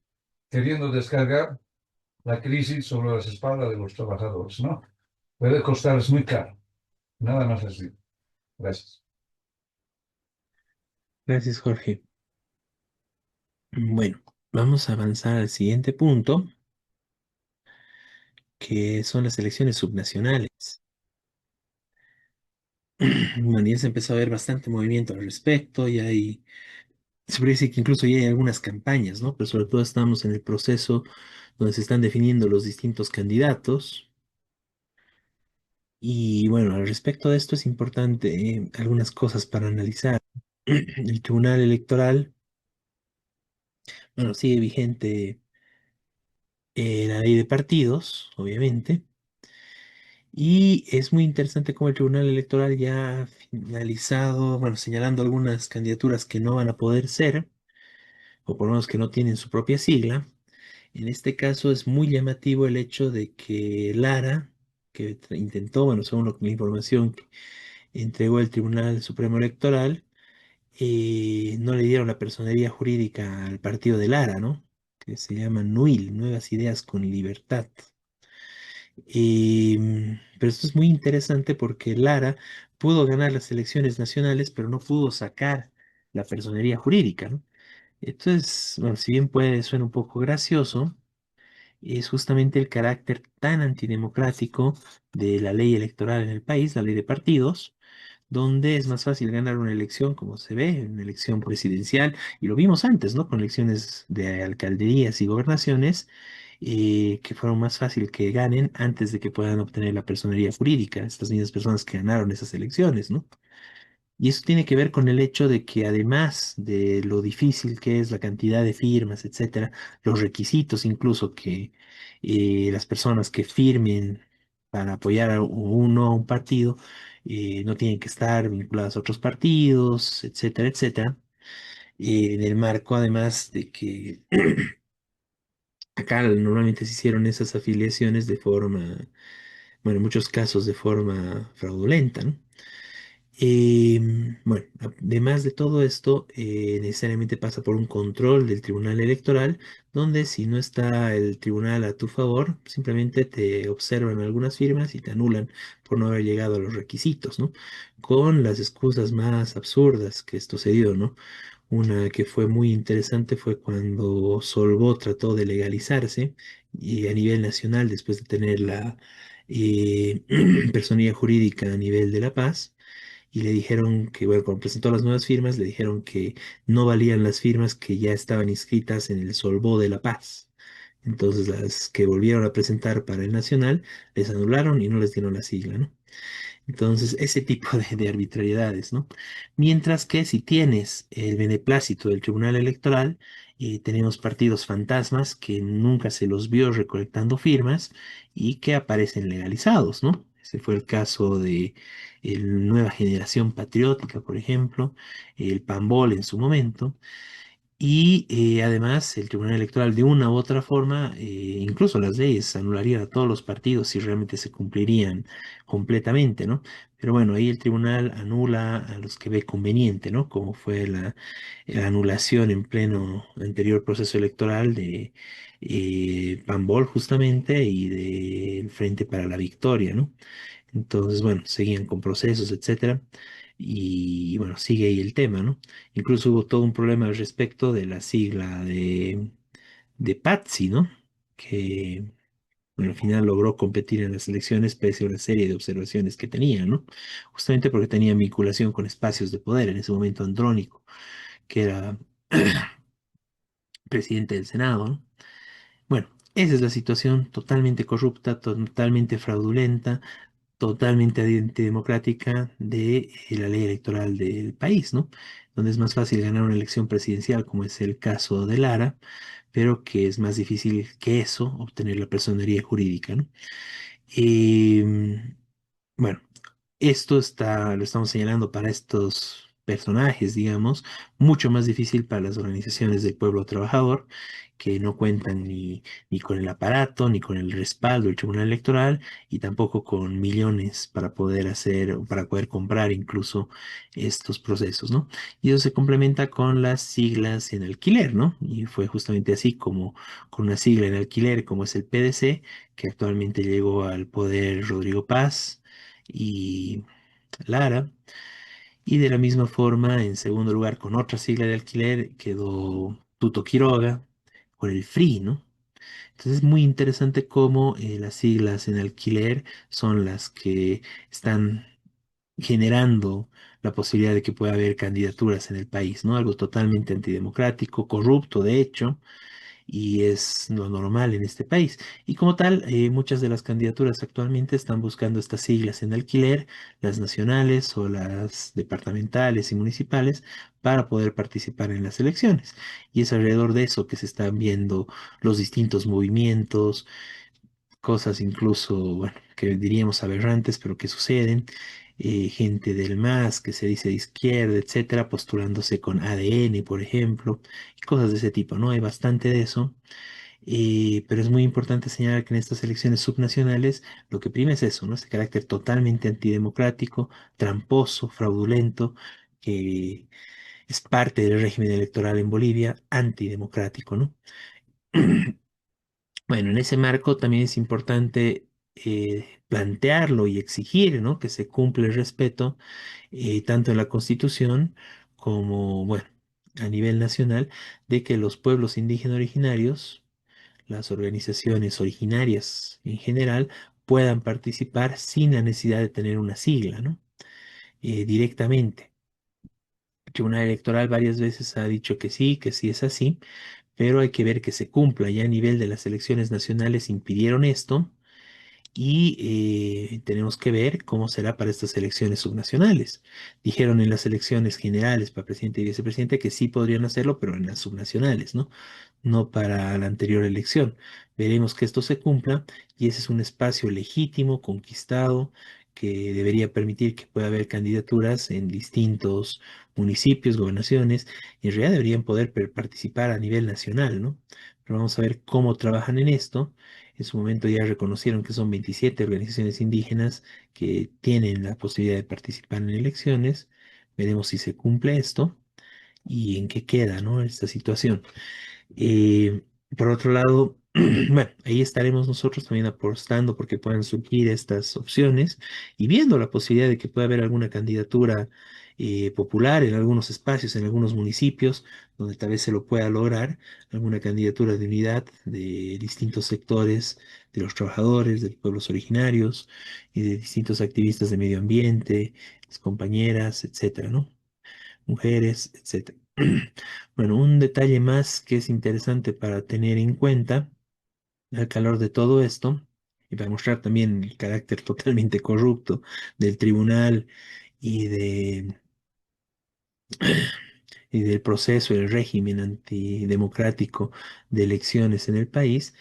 queriendo descargar la crisis sobre las espaldas de los trabajadores, ¿no? Puede costarles muy caro. Nada más les digo. Gracias. Gracias, Jorge. Bueno, vamos a avanzar al siguiente punto, que son las elecciones subnacionales. Bueno, ya se empezó a ver bastante movimiento al respecto, se podría decir que incluso ya hay algunas campañas, ¿no? Pero sobre todo estamos en el proceso donde se están definiendo los distintos candidatos. Y bueno, al respecto de esto es importante algunas cosas para analizar. El Tribunal Electoral, bueno, sigue vigente la ley de partidos, obviamente. Y es muy interesante cómo el Tribunal Electoral ya ha finalizado, bueno, señalando algunas candidaturas que no van a poder ser, o por lo menos que no tienen su propia sigla. En este caso es muy llamativo el hecho de que Lara, que intentó, bueno, según la información que entregó el Tribunal Supremo Electoral, no le dieron la personería jurídica al partido de Lara, ¿no? Que se llama NUIL, Nuevas Ideas con Libertad. Pero esto es muy interesante porque Lara pudo ganar las elecciones nacionales, pero no pudo sacar la personería jurídica, ¿no? Entonces, bueno, si bien puede suena un poco gracioso, es justamente el carácter tan antidemocrático de la ley electoral en el país, la ley de partidos, donde es más fácil ganar una elección, como se ve, una elección presidencial, y lo vimos antes, ¿no? Con elecciones de alcaldías y gobernaciones, que fueron más fácil que ganen antes de que puedan obtener la personería jurídica, estas mismas personas que ganaron esas elecciones, ¿no? Y eso tiene que ver con el hecho de que además de lo difícil que es la cantidad de firmas, etcétera, los requisitos incluso que las personas que firmen para apoyar a uno a un partido no tienen que estar vinculadas a otros partidos, etcétera, etcétera. En el marco además de que acá normalmente se hicieron esas afiliaciones de forma, bueno, en muchos casos de forma fraudulenta, ¿no? Bueno, además de todo esto, necesariamente pasa por un control del Tribunal Electoral, donde si no está el tribunal a tu favor, simplemente te observan algunas firmas y te anulan por no haber llegado a los requisitos, ¿no? Con las excusas más absurdas que esto se dio, ¿no? Una que fue muy interesante fue cuando Solvó trató de legalizarse y a nivel nacional después de tener la personería jurídica a nivel de La Paz y le dijeron que, bueno, cuando presentó las nuevas firmas, le dijeron que no valían las firmas que ya estaban inscritas en el Solvó de La Paz. Entonces las que volvieron a presentar para el nacional les anularon y no les dieron la sigla, ¿no? Entonces, ese tipo de arbitrariedades, ¿no? Mientras que si tienes el beneplácito del Tribunal Electoral, tenemos partidos fantasmas que nunca se los vio recolectando firmas y que aparecen legalizados, ¿no? Ese fue el caso de el Nueva Generación Patriótica, por ejemplo, el PAMBOL en su momento. Y además el Tribunal Electoral de una u otra forma, incluso las leyes anularían a todos los partidos si realmente se cumplirían completamente, ¿no? Pero bueno, ahí el tribunal anula a los que ve conveniente, ¿no? Como fue la anulación en pleno anterior proceso electoral de Pambol justamente y del Frente para la Victoria, ¿no? Entonces, bueno, seguían con procesos, etcétera. Y bueno, sigue ahí el tema, ¿no? Incluso hubo todo un problema al respecto de la sigla de Patsy, ¿no? Que bueno, al final logró competir en las elecciones pese a una serie de observaciones que tenía, ¿no? Justamente porque tenía vinculación con espacios de poder, en ese momento Andrónico, que era presidente del Senado, ¿no? Bueno, esa es la situación totalmente corrupta, totalmente fraudulenta, totalmente antidemocrática de la ley electoral del país, ¿no? Donde es más fácil ganar una elección presidencial, como es el caso de Lara, pero que es más difícil que eso, obtener la personería jurídica, ¿no? Bueno, lo estamos señalando para estos personajes, digamos, mucho más difícil para las organizaciones del pueblo trabajador, que no cuentan ni con el aparato, ni con el respaldo del Tribunal Electoral, y tampoco con millones para poder hacer, o para poder comprar incluso estos procesos, ¿no? Y eso se complementa con las siglas en alquiler, ¿no? Y fue justamente así como con una sigla en alquiler como es el PDC, que actualmente llegó al poder Rodrigo Paz y Lara. Y de la misma forma, en segundo lugar, con otra sigla de alquiler, quedó Tuto Quiroga, con el FRI, ¿no? Entonces es muy interesante cómo las siglas en alquiler son las que están generando la posibilidad de que pueda haber candidaturas en el país, ¿no? Algo totalmente antidemocrático, corrupto, de hecho, y es lo normal en este país. Y como tal, muchas de las candidaturas actualmente están buscando estas siglas en alquiler, las nacionales o las departamentales y municipales, para poder participar en las elecciones. Y es alrededor de eso que se están viendo los distintos movimientos, cosas incluso, bueno, que diríamos aberrantes, pero que suceden. Gente del MAS que se dice de izquierda, etcétera, postulándose con ADN, por ejemplo, y cosas de ese tipo, ¿no? Hay bastante de eso. Pero es muy importante señalar que en estas elecciones subnacionales lo que prima es eso, ¿no? Este carácter totalmente antidemocrático, tramposo, fraudulento, que es parte del régimen electoral en Bolivia, antidemocrático, ¿no? Bueno, en ese marco también es importante plantearlo y exigir, ¿no? Que se cumpla el respeto tanto en la Constitución como, bueno, a nivel nacional, de que los pueblos indígenas originarios, las organizaciones originarias en general, puedan participar sin la necesidad de tener una sigla, ¿no? Directamente. El Tribunal Electoral varias veces ha dicho que sí es así, pero hay que ver que se cumpla. Ya a nivel de las elecciones nacionales impidieron esto y tenemos que ver cómo será para estas elecciones subnacionales. Dijeron en las elecciones generales para presidente y vicepresidente que sí podrían hacerlo, pero en las subnacionales, ¿no? No para la anterior elección. Veremos que esto se cumpla y ese es un espacio legítimo, conquistado, que debería permitir que pueda haber candidaturas en distintos municipios, gobernaciones, y en realidad deberían poder participar a nivel nacional, ¿no? Pero vamos a ver cómo trabajan en esto. En su momento ya reconocieron que son 27 organizaciones indígenas que tienen la posibilidad de participar en elecciones. Veremos si se cumple esto y en qué queda, ¿no? Esta situación. Eh, por otro lado, bueno, ahí estaremos nosotros también apostando porque puedan surgir estas opciones y viendo la posibilidad de que pueda haber alguna candidatura popular en algunos espacios, en algunos municipios, donde tal vez se lo pueda lograr, alguna candidatura de unidad de distintos sectores, de los trabajadores, de los pueblos originarios y de distintos activistas de medio ambiente, las compañeras, etcétera, ¿no? Mujeres, etcétera. Bueno, un detalle más que es interesante para tener en cuenta al calor de todo esto, y para mostrar también el carácter totalmente corrupto del tribunal y y del proceso, el régimen antidemocrático de elecciones en el país.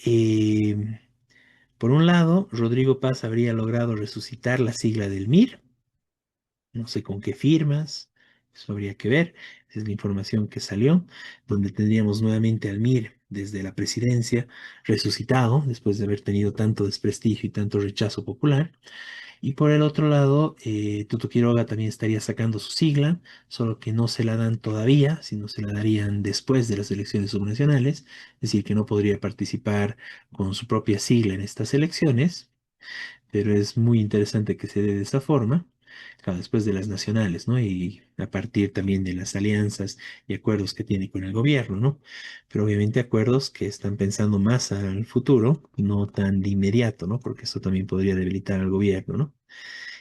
eh, por un lado, Rodrigo Paz habría logrado resucitar la sigla del MIR, no sé con qué firmas, eso habría que ver. Esa es la información que salió, donde tendríamos nuevamente al MIR desde la presidencia resucitado, después de haber tenido tanto desprestigio y tanto rechazo popular. Y por el otro lado, Tuto Quiroga también estaría sacando su sigla, solo que no se la dan todavía, sino se la darían después de las elecciones subnacionales, es decir, que no podría participar con su propia sigla en estas elecciones, pero es muy interesante que se dé de esa forma, claro, después de las nacionales, ¿no? Y a partir también de las alianzas y acuerdos que tiene con el gobierno, ¿no? Pero obviamente acuerdos que están pensando más al futuro, no tan de inmediato, ¿no? Porque eso también podría debilitar al gobierno, ¿no?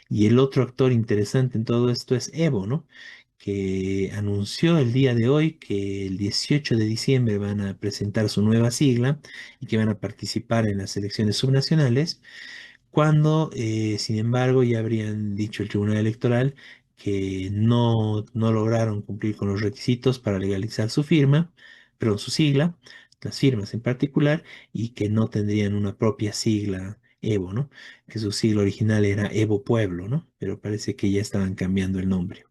Y el otro actor interesante en todo esto es Evo, ¿no? Que anunció el día de hoy que el 18 de diciembre van a presentar su nueva sigla y que van a participar en las elecciones subnacionales cuando, sin embargo, ya habrían dicho el Tribunal Electoral que no lograron cumplir con los requisitos para legalizar su firma, perdón, su sigla, las firmas en particular, y que no tendrían una propia sigla Evo, ¿no? Que su sigla original era Evo Pueblo, ¿no? Pero parece que ya estaban cambiando el nombre.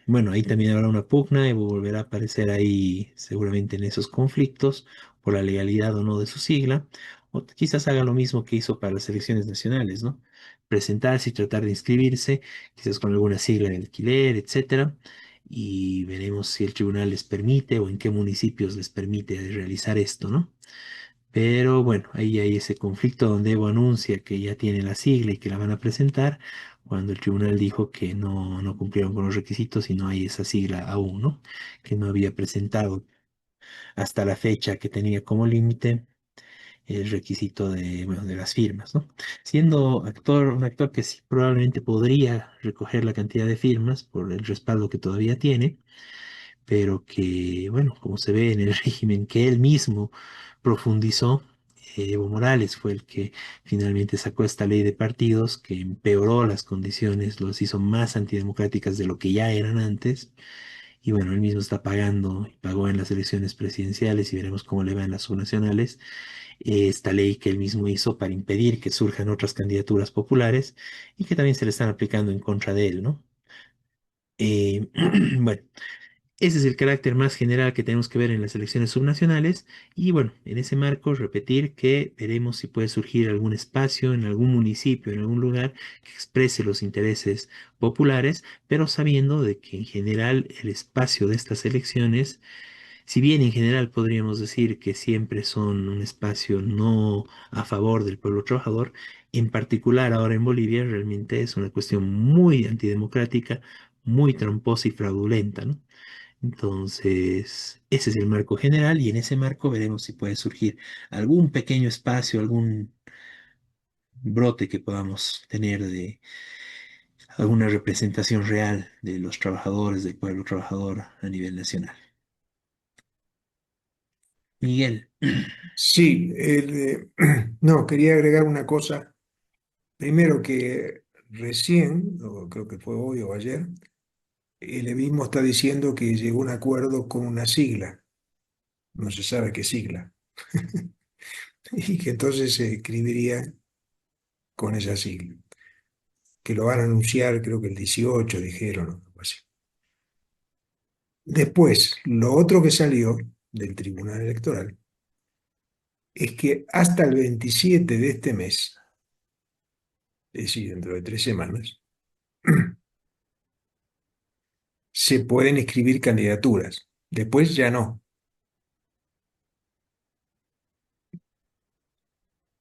Bueno, ahí también habrá una pugna y volverá a aparecer ahí seguramente en esos conflictos por la legalidad o no de su sigla, o quizás haga lo mismo que hizo para las elecciones nacionales, ¿no? Presentarse y tratar de inscribirse, quizás con alguna sigla en alquiler, etcétera, y veremos si el tribunal les permite o en qué municipios les permite realizar esto, ¿no? Pero bueno, ahí hay ese conflicto donde Evo anuncia que ya tiene la sigla y que la van a presentar, cuando el tribunal dijo que no cumplieron con los requisitos y no hay esa sigla aún, ¿no? Que no había presentado hasta la fecha que tenía como límite el requisito de, bueno, de las firmas, ¿no? Siendo actor, un actor que sí probablemente podría recoger la cantidad de firmas por el respaldo que todavía tiene, pero que, bueno, como se ve en el régimen que él mismo profundizó, Evo Morales fue el que finalmente sacó esta ley de partidos que empeoró las condiciones, los hizo más antidemocráticas de lo que ya eran antes. Y bueno, él mismo está pagando y pagó en las elecciones presidenciales y veremos cómo le va en las subnacionales esta ley que él mismo hizo para impedir que surjan otras candidaturas populares y que también se le están aplicando en contra de él, ¿no? Eh, bueno, ese es el carácter más general que tenemos que ver en las elecciones subnacionales y bueno, en ese marco repetir que veremos si puede surgir algún espacio en algún municipio, en algún lugar que exprese los intereses populares, pero sabiendo de que en general el espacio de estas elecciones, si bien en general podríamos decir que siempre son un espacio no a favor del pueblo trabajador, en particular ahora en Bolivia realmente es una cuestión muy antidemocrática, muy tramposa y fraudulenta, ¿no? Entonces, ese es el marco general y en ese marco veremos si puede surgir algún pequeño espacio, algún brote que podamos tener de alguna representación real de los trabajadores, del pueblo trabajador a nivel nacional. Miguel, Sí, no, quería agregar una cosa. Primero que recién, o creo que fue hoy o ayer, el Levismo está diciendo que llegó a un acuerdo con una sigla, no se sabe qué sigla, y que entonces se escribiría con esa sigla, que lo van a anunciar creo que el 18 dijeron, o algo así. Después, lo otro que salió del Tribunal Electoral es que hasta el 27 de este mes, es decir, dentro de 3 semanas, se pueden escribir candidaturas. Después ya no,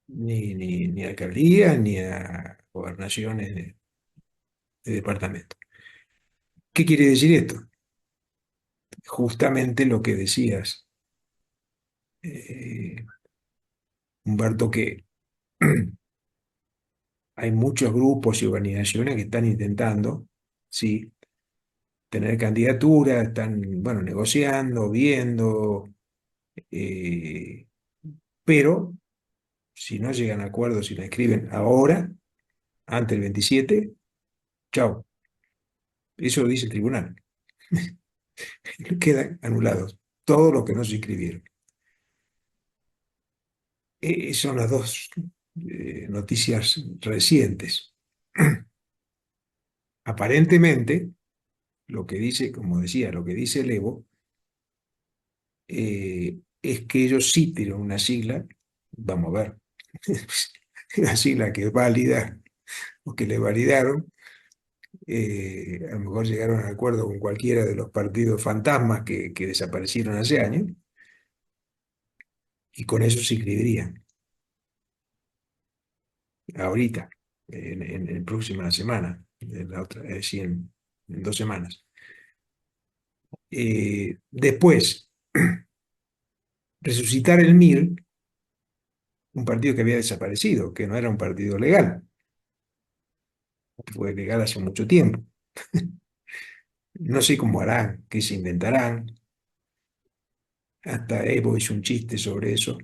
ni a alcaldía ni a gobernaciones de departamento. ¿Qué quiere decir esto? Justamente lo que decías, eh, Humberto, que hay muchos grupos y organizaciones que están intentando, sí, tener candidaturas, están, bueno, negociando, viendo, eh, pero si no llegan a acuerdos y la escriben ahora, antes del 27, chao. Eso lo dice el tribunal. Quedan anulados todos los que no se inscribieron. Son las dos noticias recientes. Aparentemente, lo que dice, como decía, lo que dice el Evo, es que ellos sí tienen una sigla, vamos a ver, una sigla que es válida o que le validaron, a lo mejor llegaron a acuerdo con cualquiera de los partidos fantasmas que desaparecieron hace años, y con eso se inscribirían ahorita, en próxima semana, en la otra, es decir, en 2 semanas. Después, resucitar el MIR, un partido que había desaparecido, que no era un partido legal, que fue legal hace mucho tiempo. No sé cómo harán, qué se inventarán. Hasta Evo hizo un chiste sobre eso,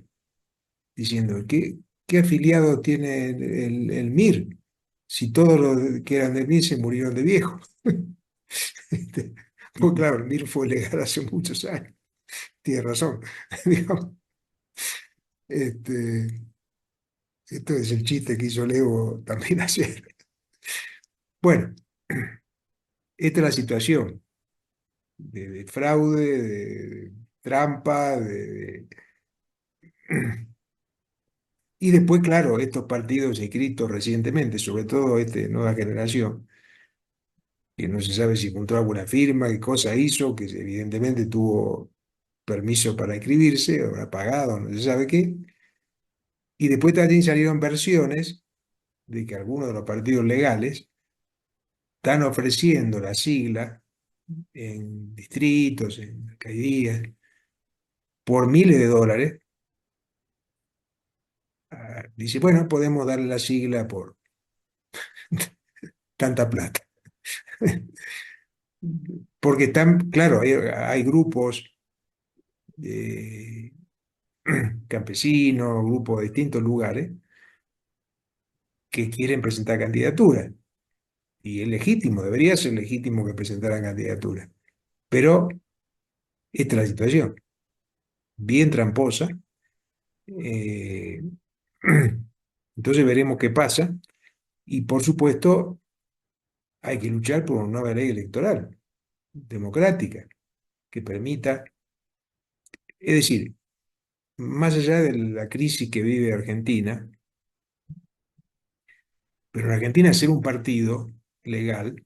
diciendo, ¿qué afiliado tiene el MIR? Si todos los que eran del MIR se murieron de viejos. Pues claro, el MIR fue legal hace muchos años. Tiene razón. Digamos, este, esto es el chiste que hizo Evo también ayer. Bueno, esta es la situación de fraude, de trampa, y después, claro, estos partidos inscritos recientemente, sobre todo nueva generación, que no se sabe si juntó alguna firma, qué cosa hizo, que evidentemente tuvo permiso para inscribirse, o habrá pagado, no se sabe qué. Y después también salieron versiones de que algunos de los partidos legales están ofreciendo la sigla en distritos, en alcaldías, por miles de dólares. Dice, bueno, podemos darle la sigla por tanta plata. Porque están, claro, hay grupos de campesinos, grupos de distintos lugares que quieren presentar candidaturas. Y es legítimo, debería ser legítimo que presentaran candidaturas. Pero esta es la situación, bien tramposa. eh, entonces veremos qué pasa. Y por supuesto, hay que luchar por una nueva ley electoral, democrática, que permita, es decir, más allá de la crisis que vive Argentina, pero en Argentina hacer un partido legal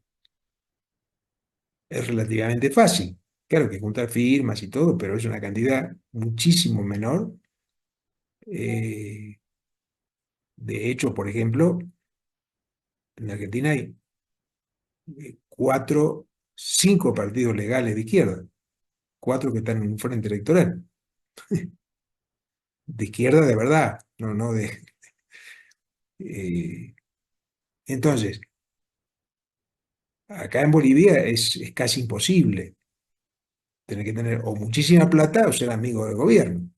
es relativamente fácil. Claro que juntar firmas y todo, pero es una cantidad muchísimo menor. Eh, de hecho, por ejemplo, en Argentina hay 5 partidos legales de izquierda, 4 que están en un frente electoral. De izquierda de verdad, no de... entonces, acá en Bolivia es casi imposible. Tener que tener o muchísima plata o ser amigo del gobierno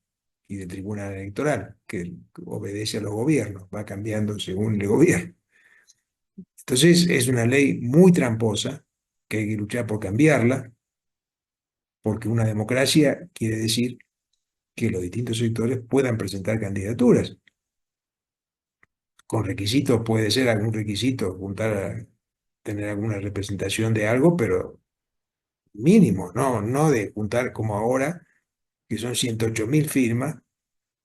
y del tribunal electoral, que obedece a los gobiernos, va cambiando según el gobierno. Entonces es una ley muy tramposa, que hay que luchar por cambiarla, porque una democracia quiere decir que los distintos sectores puedan presentar candidaturas. Con requisitos, puede ser algún requisito, tener alguna representación de algo, pero mínimo, no de juntar como ahora, que son 108.000 firmas,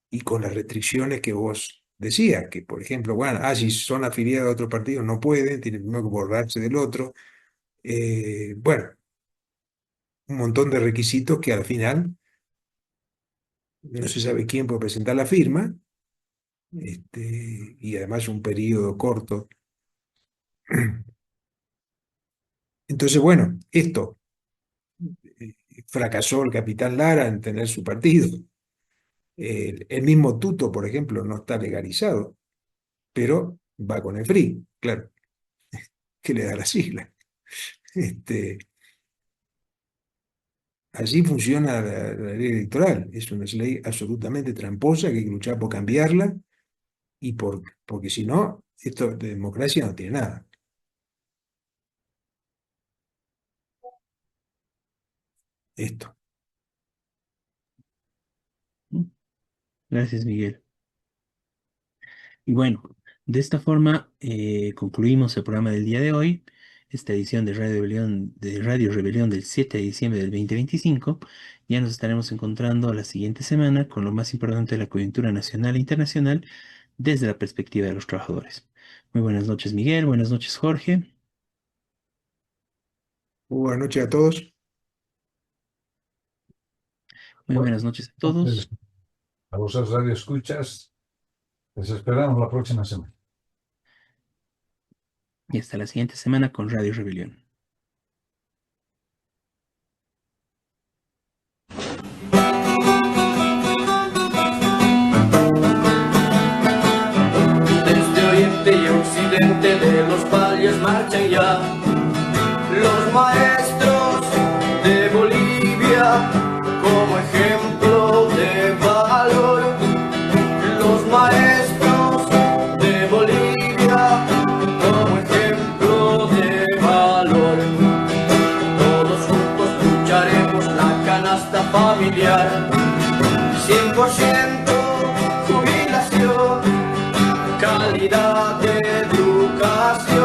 y con las restricciones que vos decías, que por ejemplo, bueno, si son afiliados a otro partido no pueden, tienen primero que borrarse del otro. Bueno, un montón de requisitos que al final no se sabe quién puede presentar la firma, y además un periodo corto. Entonces, bueno, esto fracasó el capitán Lara en tener su partido. El mismo Tuto, por ejemplo, no está legalizado, pero va con el FRI, claro, que le da la sigla. Así funciona la ley electoral. Es una ley absolutamente tramposa que hay que luchar por cambiarla, porque si no, esto de democracia no tiene nada. Esto. Gracias, Miguel. Y bueno, de esta forma concluimos el programa del día de hoy, esta edición de Radio Rebelión del 7 de diciembre del 2025. Ya nos estaremos encontrando la siguiente semana con lo más importante de la coyuntura nacional e internacional desde la perspectiva de los trabajadores. Muy buenas noches, Miguel. Buenas noches, Jorge. Buenas noches a todos. Muy buenas noches a todos. A los radioescuchas, les esperamos la próxima semana. Y hasta la siguiente semana con Radio Rebelión. Desde oriente y occidente de los valles marchan ya los maestros de Bolivia como ejemplo de valor. Los maestros de Bolivia como ejemplo de valor. Todos juntos lucharemos la canasta familiar. 100% jubilación, calidad de educación.